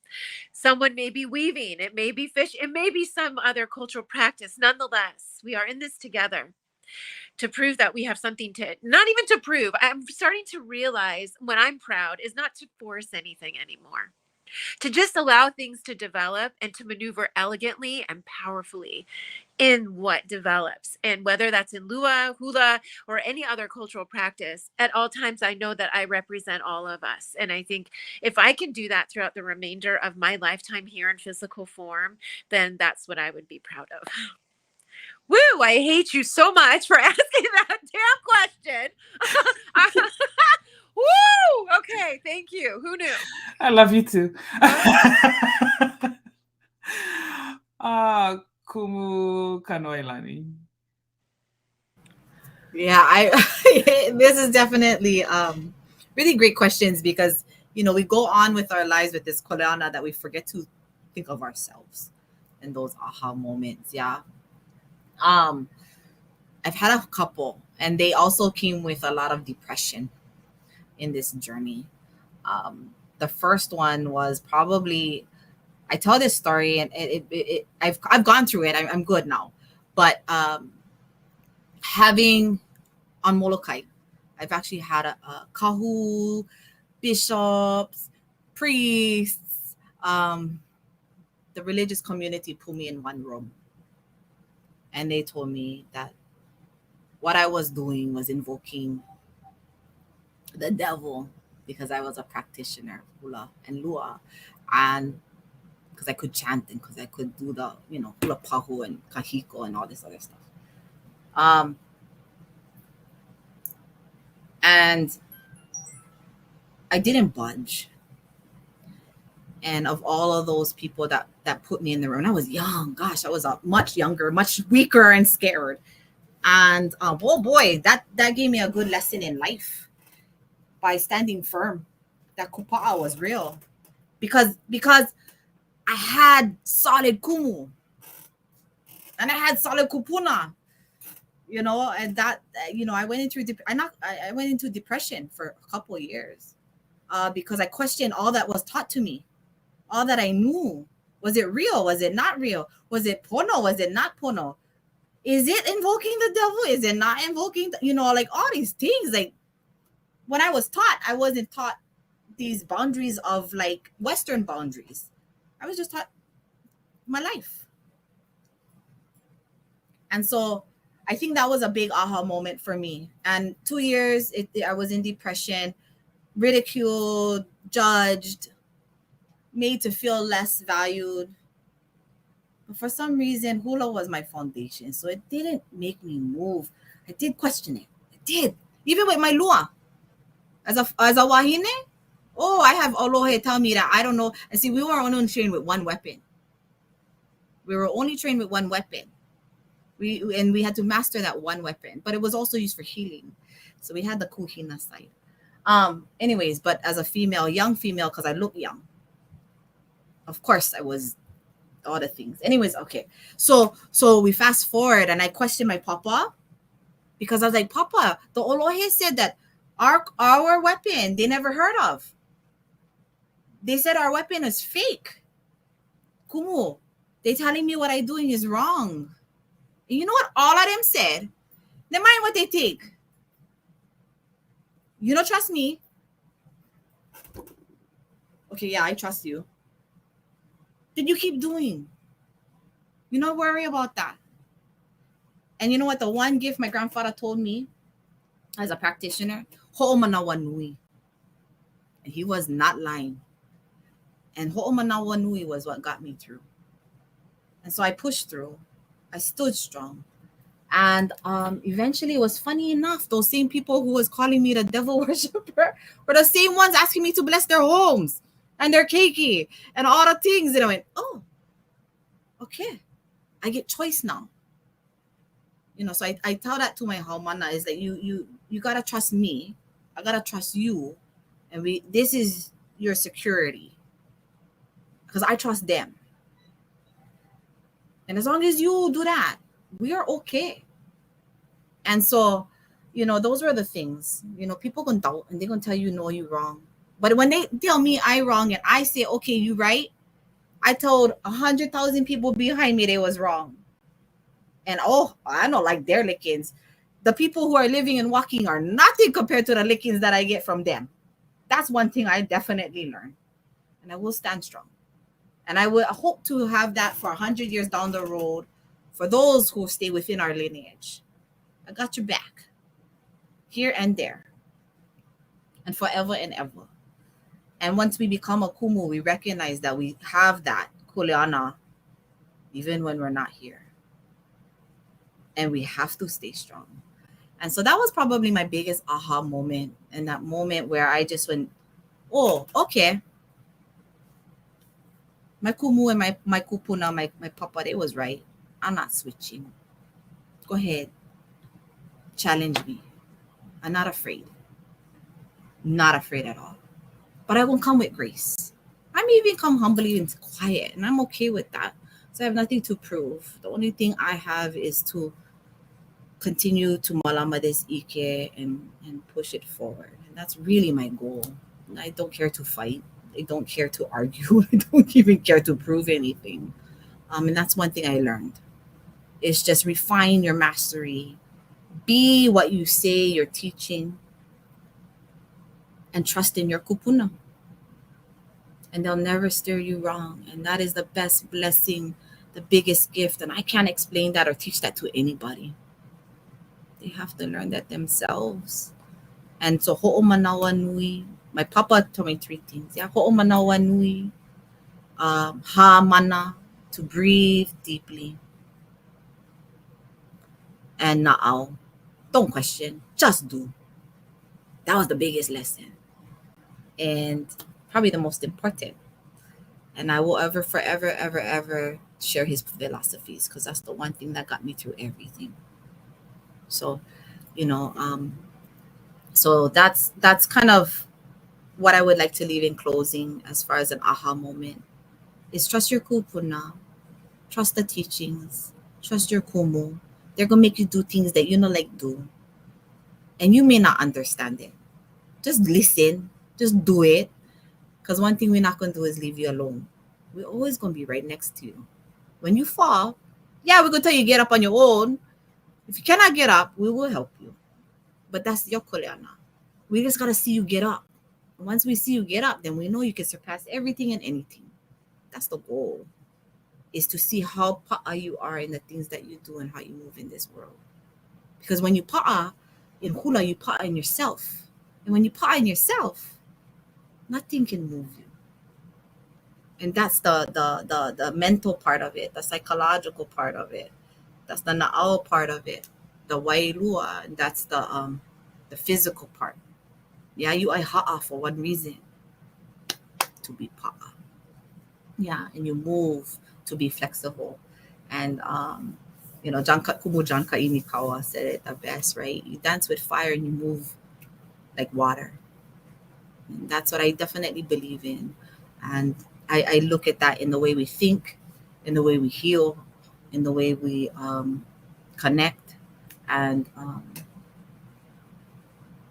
Someone may be weaving, it may be fish, it may be some other cultural practice. Nonetheless, we are in this together to prove that we have something not even to prove. I'm starting to realize when I'm proud is not to force anything anymore, to just allow things to develop and to maneuver elegantly and powerfully in what develops. And whether that's in Lua, Hula, or any other cultural practice, at all times, I know that I represent all of us. And I think if I can do that throughout the remainder of my lifetime here in physical form, then that's what I would be proud of. Woo, I hate you so much for asking that damn question. Woo! Okay, thank you. Who knew? I love you too. Kumu Kanoelani. Yeah, this is definitely really great questions, because we go on with our lives with this kuleana that we forget to think of ourselves in those aha moments. Yeah. I've had a couple, and they also came with a lot of depression in this journey. The first one was probably, I tell this story, and I've gone through it. I'm good now, but having on Molokai, I've actually had a kahu, bishops, priests, the religious community put me in one room. And they told me that what I was doing was invoking the devil, because I was a practitioner, hula and lua, and because I could chant and because I could do the, hula pahu and kahiko and all this other stuff. And I didn't budge. And of all of those people that put me in the room, I was young. Gosh, I was much younger, much weaker and scared. And oh boy, that gave me a good lesson in life by standing firm that kupa'a was real. Because I had solid kumu. And I had solid kupuna. You know, and that, you know, I went into depression for a couple of years because I questioned all that was taught to me, all that I knew. Was it real? Was it not real? Was it pono? Was it not pono? Is it invoking the devil? Is it not invoking, you know, like all these things? Like when I was taught, I wasn't taught these boundaries of like Western boundaries. I was just taught my life. And so I think that was a big aha moment for me. And 2 years, I was in depression, ridiculed, judged, made to feel less valued. But for some reason, hula was my foundation. So it didn't make me move. I did question it. I did. Even with my lua. As a wahine, I have Olohe tell me that I don't know. And see, we were only trained with one weapon. We were only trained with one weapon. We had to master that one weapon, but it was also used for healing. So we had the kuhina side. Anyways, but as a female, young female, because I look young, of course I was all the things. Anyways, okay. So we fast forward and I questioned my papa because I was like, Papa, the Olohe said that our weapon they never heard of. They said our weapon is fake. Kumu, they telling me what I'm doing is wrong. And you know what all of them said? Never mind what they think. You don't trust me. Okay, yeah, I trust you. Then you keep doing. You not worry about that. And you know what? The one gift my grandfather told me as a practitioner, Moana Nui. And he was not lying. And Moana Nui was what got me through. And so I pushed through. I stood strong. And eventually it was funny enough, those same people who was calling me the devil worshiper were the same ones asking me to bless their homes and their keiki and all the things. And I went, oh, okay, I get choice now. You know, so I tell that to my haumana is that you gotta trust me. I gotta trust you. And this is your security. Because I trust them. And as long as you do that, we are okay. And so, you know, those were the things. You know, people can doubt and they're going to tell you, no, you're wrong. But when they tell me I wrong and I say, okay, you right, I told 100,000 people behind me they was wrong. And I don't like their lickings. The people who are living and walking are nothing compared to the lickings that I get from them. That's one thing I definitely learned. And I will stand strong. And I would hope to have that for 100 years down the road for those who stay within our lineage. I got your back. Here and there. And forever and ever. And once we become a kumu, we recognize that we have that kuleana even when we're not here. And we have to stay strong. And so that was probably my biggest aha moment. And that moment where I just went, oh, okay. My kumu and my kupuna, my papa, they was right. I'm not switching. Go ahead. Challenge me. I'm not afraid. Not afraid at all. But I won't come with grace. I may even come humbly and quiet. And I'm okay with that. So I have nothing to prove. The only thing I have is to continue to malama this ike and push it forward. And that's really my goal. I don't care to fight. I don't care to argue. I don't even care to prove anything. And that's one thing I learned. It's just refine your mastery. Be what you say you're teaching. And trust in your kupuna. And they'll never steer you wrong. And that is the best blessing, the biggest gift. And I can't explain that or teach that to anybody. They have to learn that themselves. And so ho'omanawa nui. My papa told me 3 things. Yeah, ho'omanawa nui. Ha'amana, to breathe deeply. And na'au, don't question, just do. That was the biggest lesson. And probably the most important. And I will forever share his philosophies because that's the one thing that got me through everything. So, you know, so that's kind of what I would like to leave in closing as far as an aha moment. is trust your kupuna, trust the teachings, trust your kumu. They're gonna make you do things that you don't like do, and you may not understand it. Just listen, just do it, because one thing we're not gonna do is leave you alone. We're always gonna be right next to you. When you fall, yeah, we're gonna tell you get up on your own. If you cannot get up, we will help you. But that's your kuleana. We just gotta see you get up. And once we see you get up, then we know you can surpass everything and anything. That's the goal, is to see how pa'a you are in the things that you do and how you move in this world. Because when you pa'a in hula, you pa'a in yourself. And when you pa'a in yourself, nothing can move you. And that's the mental part of it, the psychological part of it. That's the na'au part of it, the wailua, and that's the physical part. Yeah, you aiha'a for one reason, to be pa'a. Yeah, and you move to be flexible. And Kumu Janka'i Kawa said it the best, right? You dance with fire and you move like water. And that's what I definitely believe in. And I look at that in the way we think, in the way we heal, in the way we connect, and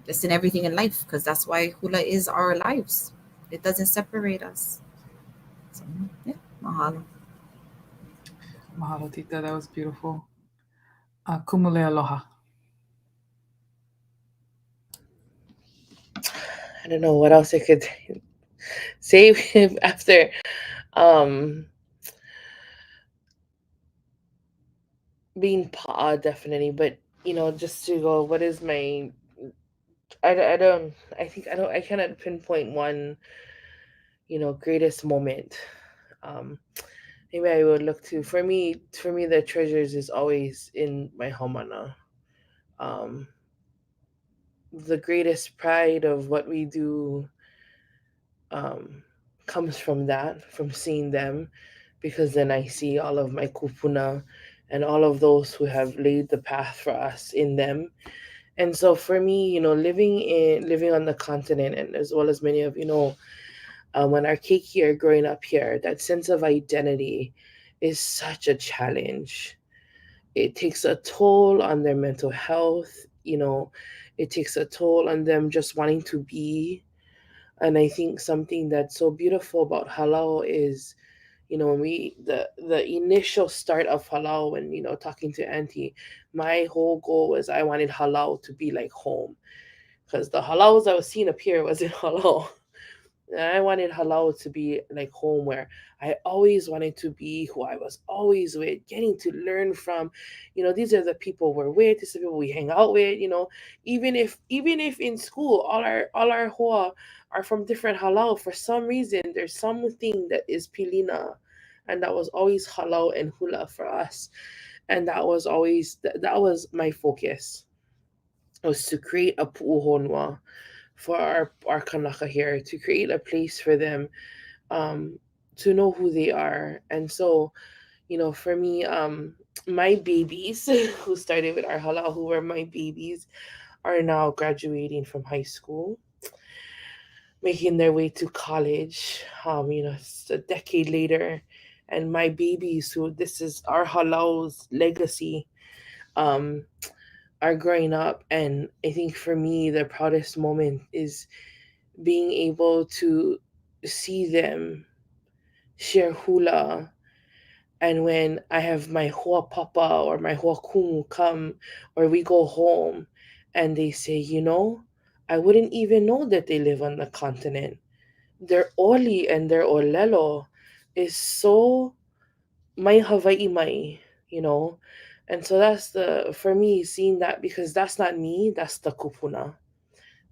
just in everything in life, because that's why hula is our lives. It doesn't separate us. So, yeah, mahalo. Mahalo, Tita. That was beautiful. Kumu Leialoha. I don't know what else I could say after being pa'a, definitely. But just to go, what is my I cannot pinpoint one greatest moment. Maybe I would look to, for me the treasures is always in my haumana. The greatest pride of what we do comes from that, from seeing them, because then I see all of my kupuna and all of those who have laid the path for us in them. And so for me, living on the continent, and as well as many of when our keiki are growing up here, that sense of identity is such a challenge. It takes a toll on their mental health. It takes a toll on them just wanting to be. And I think something that's so beautiful about halau is, when the initial start of halau, when talking to Auntie, my whole goal was I wanted halau to be like home, because the halaus I was seeing up here wasn't halau. And I wanted halau to be like home, where I always wanted to be, who I was always with, getting to learn from. These are the people we're with, these are the people we hang out with. Even if in school all our hoa are from different halau, for some reason there's something that is pilina, and that was always halau and hula for us. And that was always that was my focus, was to create a pu'uhonua for our kanaka here, to create a place for them to know who they are. And so, for me, my babies who started with our halau, who were my babies, are now graduating from high school, making their way to college. It's a decade later, and my babies, who this is our halau's legacy, are growing up. And I think for me, the proudest moment is being able to see them share hula. And when I have my hoa papa or my hoa kumu come, or we go home, and they say, I wouldn't even know that they live on the continent. Their oli and their olelo is so mai Hawaii mai, And so that's for me, seeing that, because that's not me, that's the kupuna.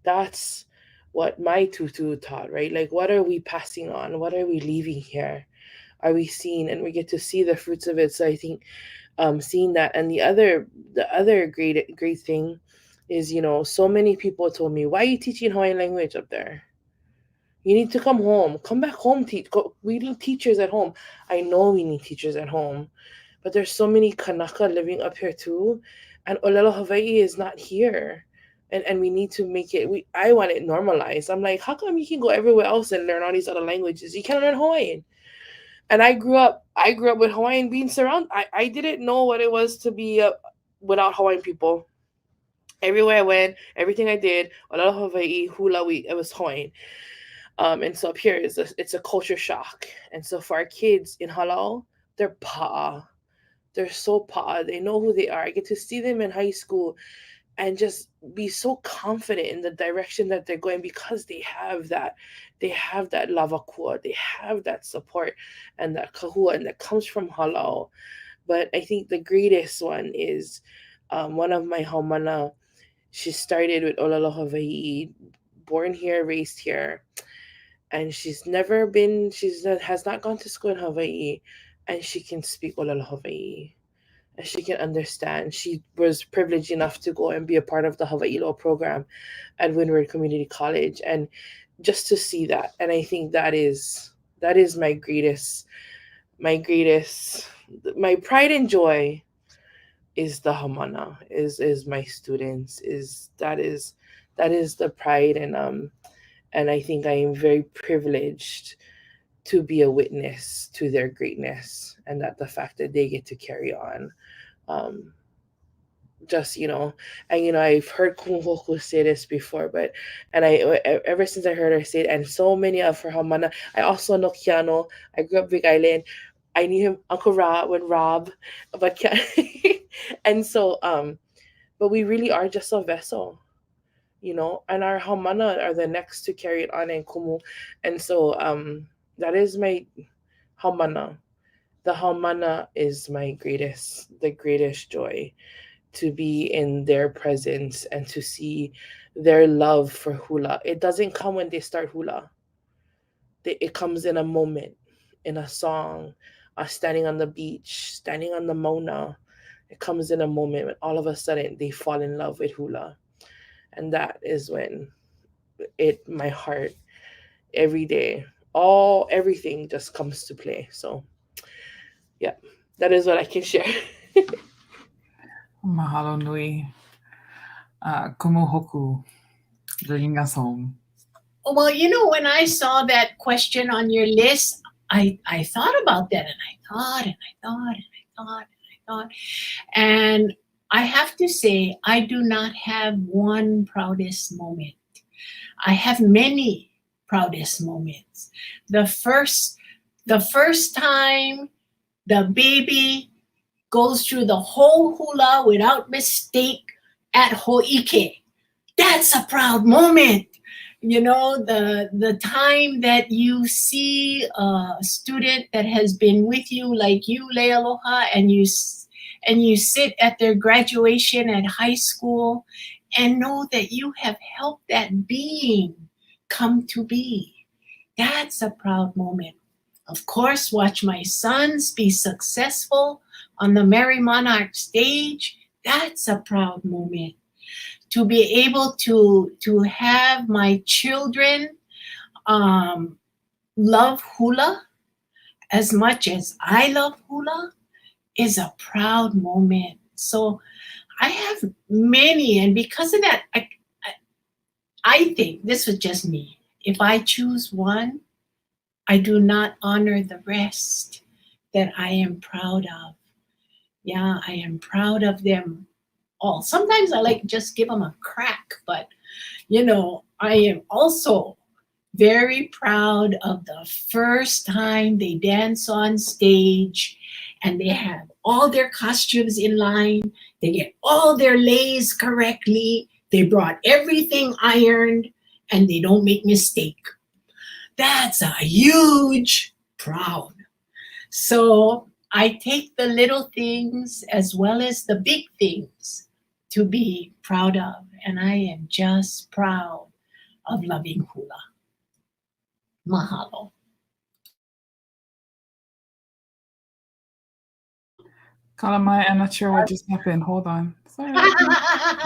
That's what my tutu taught, right? Like, what are we passing on? What are we leaving here? Are we seeing? And we get to see the fruits of it. So I think seeing that. And the other great thing is, so many people told me, why are you teaching Hawaiian language up there? You need to come home. Come back home, teach. We need teachers at home. I know we need teachers at home. But there's so many Kanaka living up here too. And Olelo Hawaii is not here. And we need to make it, I want it normalized. I'm like, how come you can go everywhere else and learn all these other languages? You can't learn Hawaiian. And I grew up with Hawaiian being surrounded. I didn't know what it was to be without Hawaiian people. Everywhere I went, everything I did, Leialoha, Hawaii, Hula, it was Hawaiian. And so up here it's a culture shock. And so for our kids in Halal, they're pa'a. They're so pa'a. They know who they are. I get to see them in high school and just be so confident in the direction that they're going because they have that lavakua, they have that support and that kahua, and that comes from Halal. But I think the greatest one is one of my haumana. She started with Olaloha Hawaii, born here, raised here, and she's has not gone to school in Hawaii, and she can speak Olaloha Hawaii. And she can understand. She was privileged enough to go and be a part of the Hawaii Law program at Windward Community College, and just to see that, and I think that is my pride and joy is the hamana, is my students, that is the pride, and I think I am very privileged to be a witness to their greatness, and that the fact that they get to carry on. Just and I've heard Kumu say this before, but ever since I heard her say it, and so many of her hamana, I also know Keanu. I grew up Big Island. I knew him, Uncle Rob, but and so but we really are just a vessel, and our hamana are the next to carry it on in Kumu, and so that is my hamana. The hamana is the greatest joy, to be in their presence and to see their love for hula. It doesn't come when they start hula. It comes in a moment, in a song, standing on the beach, standing on the Mauna. It comes in a moment when all of a sudden they fall in love with hula. And that is when my heart, every day, everything just comes to play. So yeah, that is what I can share. Mahalo nui. Kumu hoku, bringing us home. Well, when I saw that question on your list, I thought about that, and I thought, and I thought, and I thought, and I thought. And I have to say, I do not have one proudest moment. I have many proudest moments. The first time the baby goes through the whole hula without mistake at Ho'ike, that's a proud moment. The time that you see a student that has been with you, like you, Leialoha, and you sit at their graduation at high school and know that you have helped that being come to be. That's a proud moment. Of course, watch my sons be successful on the Merry Monarch stage. That's a proud moment. To be able to have my children love hula as much as I love hula is a proud moment. So I have many, and because of that, I think this was just me. If I choose one, I do not honor the rest that I am proud of. Yeah, I am proud of them all. Sometimes I like just give them a crack, but I am also very proud of the first time they dance on stage and they have all their costumes in line. They get all their lays correctly. They brought everything ironed and they don't make mistake. That's a huge proud. So I take the little things as well as the big things to be proud of. And I am just proud of loving hula. Mahalo. Kalamai, I'm not sure what just happened. Hold on. Sorry.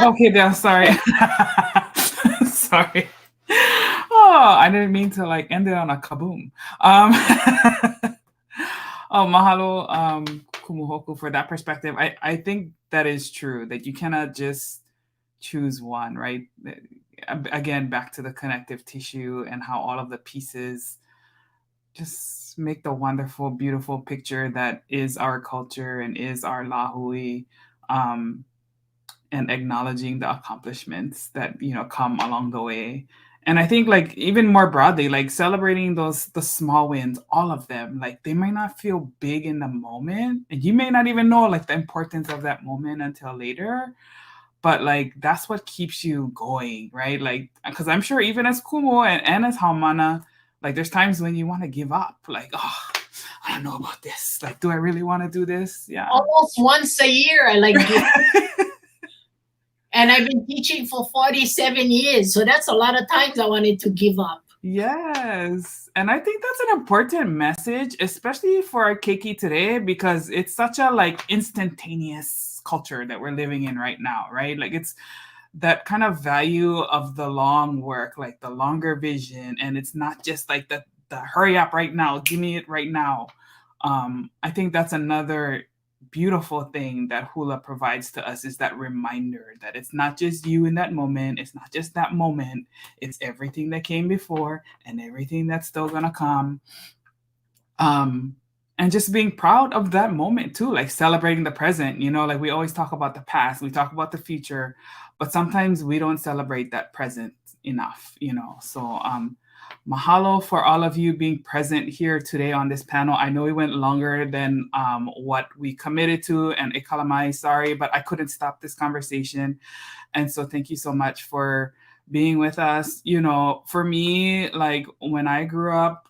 Okay, there. Sorry. Sorry. Oh, I didn't mean to end it on a kaboom. Mahalo, Kumuhoku, for that perspective. I think that is true, that you cannot just choose one, right? Again, back to the connective tissue and how all of the pieces just make the wonderful, beautiful picture that is our culture and is our lahui, and acknowledging the accomplishments that come along the way. And I think, like, even more broadly, like celebrating the small wins, all of them. Like, they might not feel big in the moment, and you may not even know like the importance of that moment until later, but like that's what keeps you going, right? Like, because I'm sure even as Kumu and as Haumana, like there's times when you want to give up, like, oh, I don't know about this, like, do I really want to do this? Yeah. Almost once a year, I like and I've been teaching for 47 years, so that's a lot of times I wanted to give up. Yes. And I think that's an important message, especially for our keiki today, because it's such a like instantaneous culture that we're living in right now, right? Like, it's that kind of value of the long work, like the longer vision. And it's not just like the hurry up right now, give me it right now. I think that's another beautiful thing that Hula provides to us, is that reminder that it's not just you in that moment, it's not just that moment, it's everything that came before and everything that's still gonna come. And just being proud of that moment too, like celebrating the present. Like, we always talk about the past, we talk about the future, but sometimes we don't celebrate that present enough. So mahalo for all of you being present here today on this panel. I know we went longer than what we committed to, and ikalamai, sorry, but I couldn't stop this conversation. And so thank you so much for being with us. For me, like, when I grew up,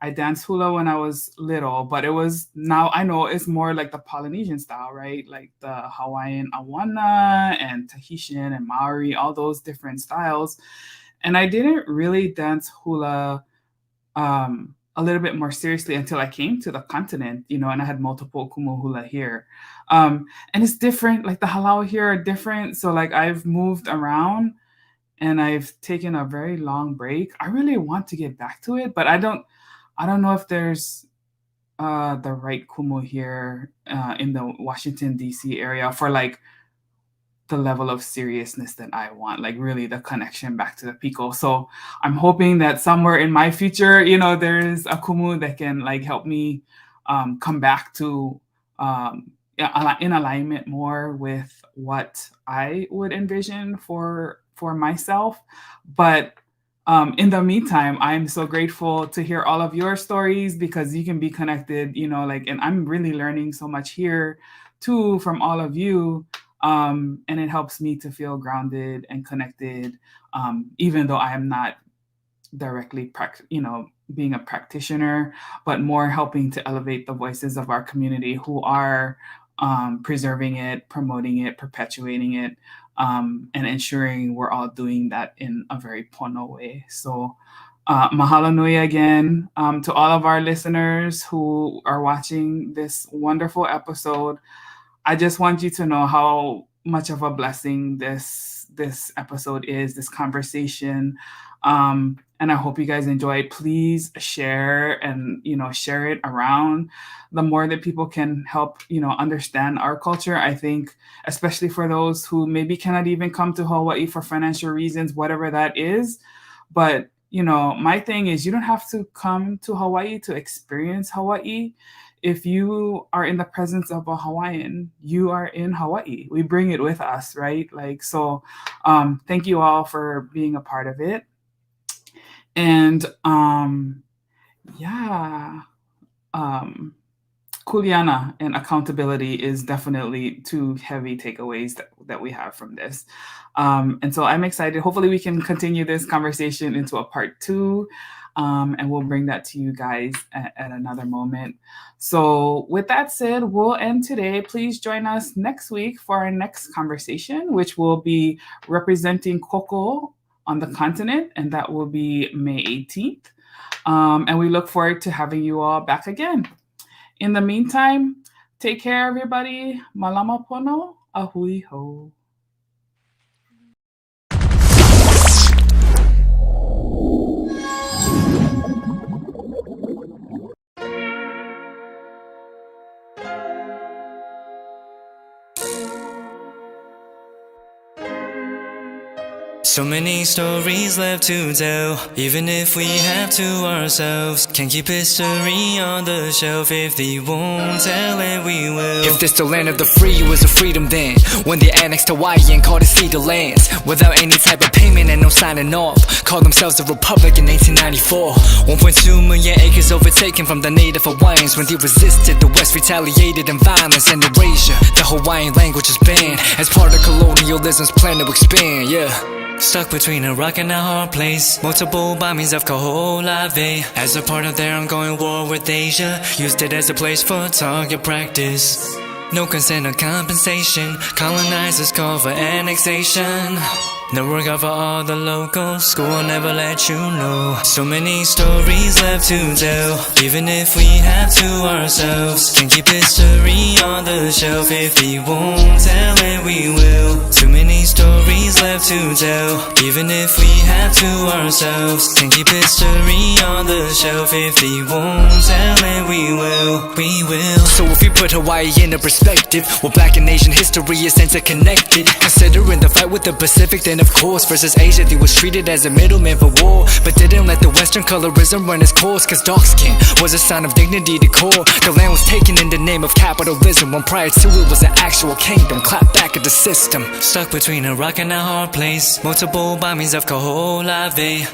I danced hula when I was little, but now I know it's more like the Polynesian style, right? Like the Hawaiian Awana and Tahitian and Maori, all those different styles. And I didn't really dance hula a little bit more seriously until I came to the continent, and I had multiple kumu hula here. And it's different, like the halau here are different. So like, I've moved around and I've taken a very long break. I really want to get back to it, but I don't know if there's the right kumu here in the Washington, D.C. area for like the level of seriousness that I want, like really the connection back to the piko. So I'm hoping that somewhere in my future, there's a kumu that can like help me come back to in alignment more with what I would envision for myself. But in the meantime, I'm so grateful to hear all of your stories, because you can be connected, and I'm really learning so much here too from all of you. And it helps me to feel grounded and connected, even though I am not directly, being a practitioner, but more helping to elevate the voices of our community who are preserving it, promoting it, perpetuating it, and ensuring we're all doing that in a very pono way. So mahalo nui again to all of our listeners who are watching this wonderful episode. I just want you to know how much of a blessing this episode is, this conversation. And I hope you guys enjoy it. Please share and, share it around. The more that people can help, understand our culture, I think, especially for those who maybe cannot even come to Hawaii for financial reasons, whatever that is. But, my thing is, you don't have to come to Hawaii to experience Hawaii. If you are in the presence of a Hawaiian, you are in Hawaii. We bring it with us, right? Like, so thank you all for being a part of it. And kuleana and accountability is definitely two heavy takeaways that we have from this. And so I'm excited. Hopefully we can continue this conversation into a part 2. And we'll bring that to you guys at another moment. So with that said, we'll end today. Please join us next week for our next conversation, which will be representing Koko on the continent, and that will be May 18th. And we look forward to having you all back again. In the meantime, take care, everybody. Malama pono, ahui ho. So many stories left to tell, even if we have to ourselves. Can't keep history on the shelf. If they won't tell it, we will. If this the land of the free, it was a freedom then, when they annexed Hawaii and called it cedar lands, without any type of payment and no signing off. Called themselves a republic in 1894. 1.2 million acres overtaken from the native Hawaiians. When they resisted, the West retaliated in violence and erasure. The Hawaiian language is banned as part of colonialism's plan to expand, yeah. Stuck between a rock and a hard place. Multiple bombings of Kaʻula as a part of their ongoing war with Asia. Used it as a place for target practice. No consent or compensation. Colonizers call for annexation. No regard for all the locals. School will never let you know. So many stories left to tell, even if we have to ourselves. Can't keep history on the shelf. If they won't tell it, we will. Too many stories left to tell, even if we have to ourselves. Can't keep history on the shelf. If they won't tell it, we will. We will. So if you put Hawaii into perspective, well, Black and Asian history is interconnected. Considering the fight with the Pacific, then of course versus Asia, they was treated as a middleman for war, but didn't let the Western colorism run its course. Cause dark skin was a sign of dignity to core. The land was taken in the name of capitalism, when prior to it was an actual kingdom. Clap back at the system. Stuck between a rock and a hard place. Multiple bombings of Kaʻula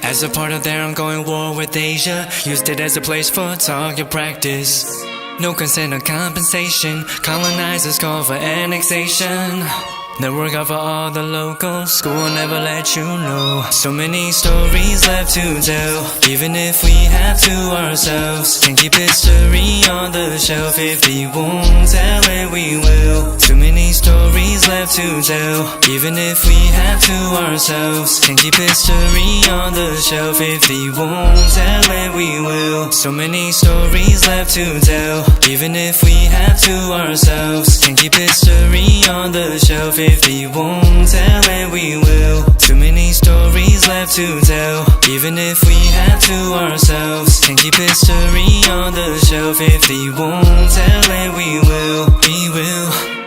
as a part of their ongoing war with Asia. Used it as a place for target practice. No consent or compensation. Colonizers call for annexation. No regard for all the locals. School will never let you know. So many stories left to tell, even if we have to ourselves. Can't keep history on the shelf. If they won't tell it, we will. Too many stories left to tell, even if we have to ourselves. Can't keep history on the shelf. If they won't tell it, we will. So many stories left to tell, even if we have to ourselves. Can't keep history on the shelf. If they won't tell it, we will. Too many stories left to tell, even if we have to ourselves. Can't keep history on the shelf. If they won't tell it, we will. We will.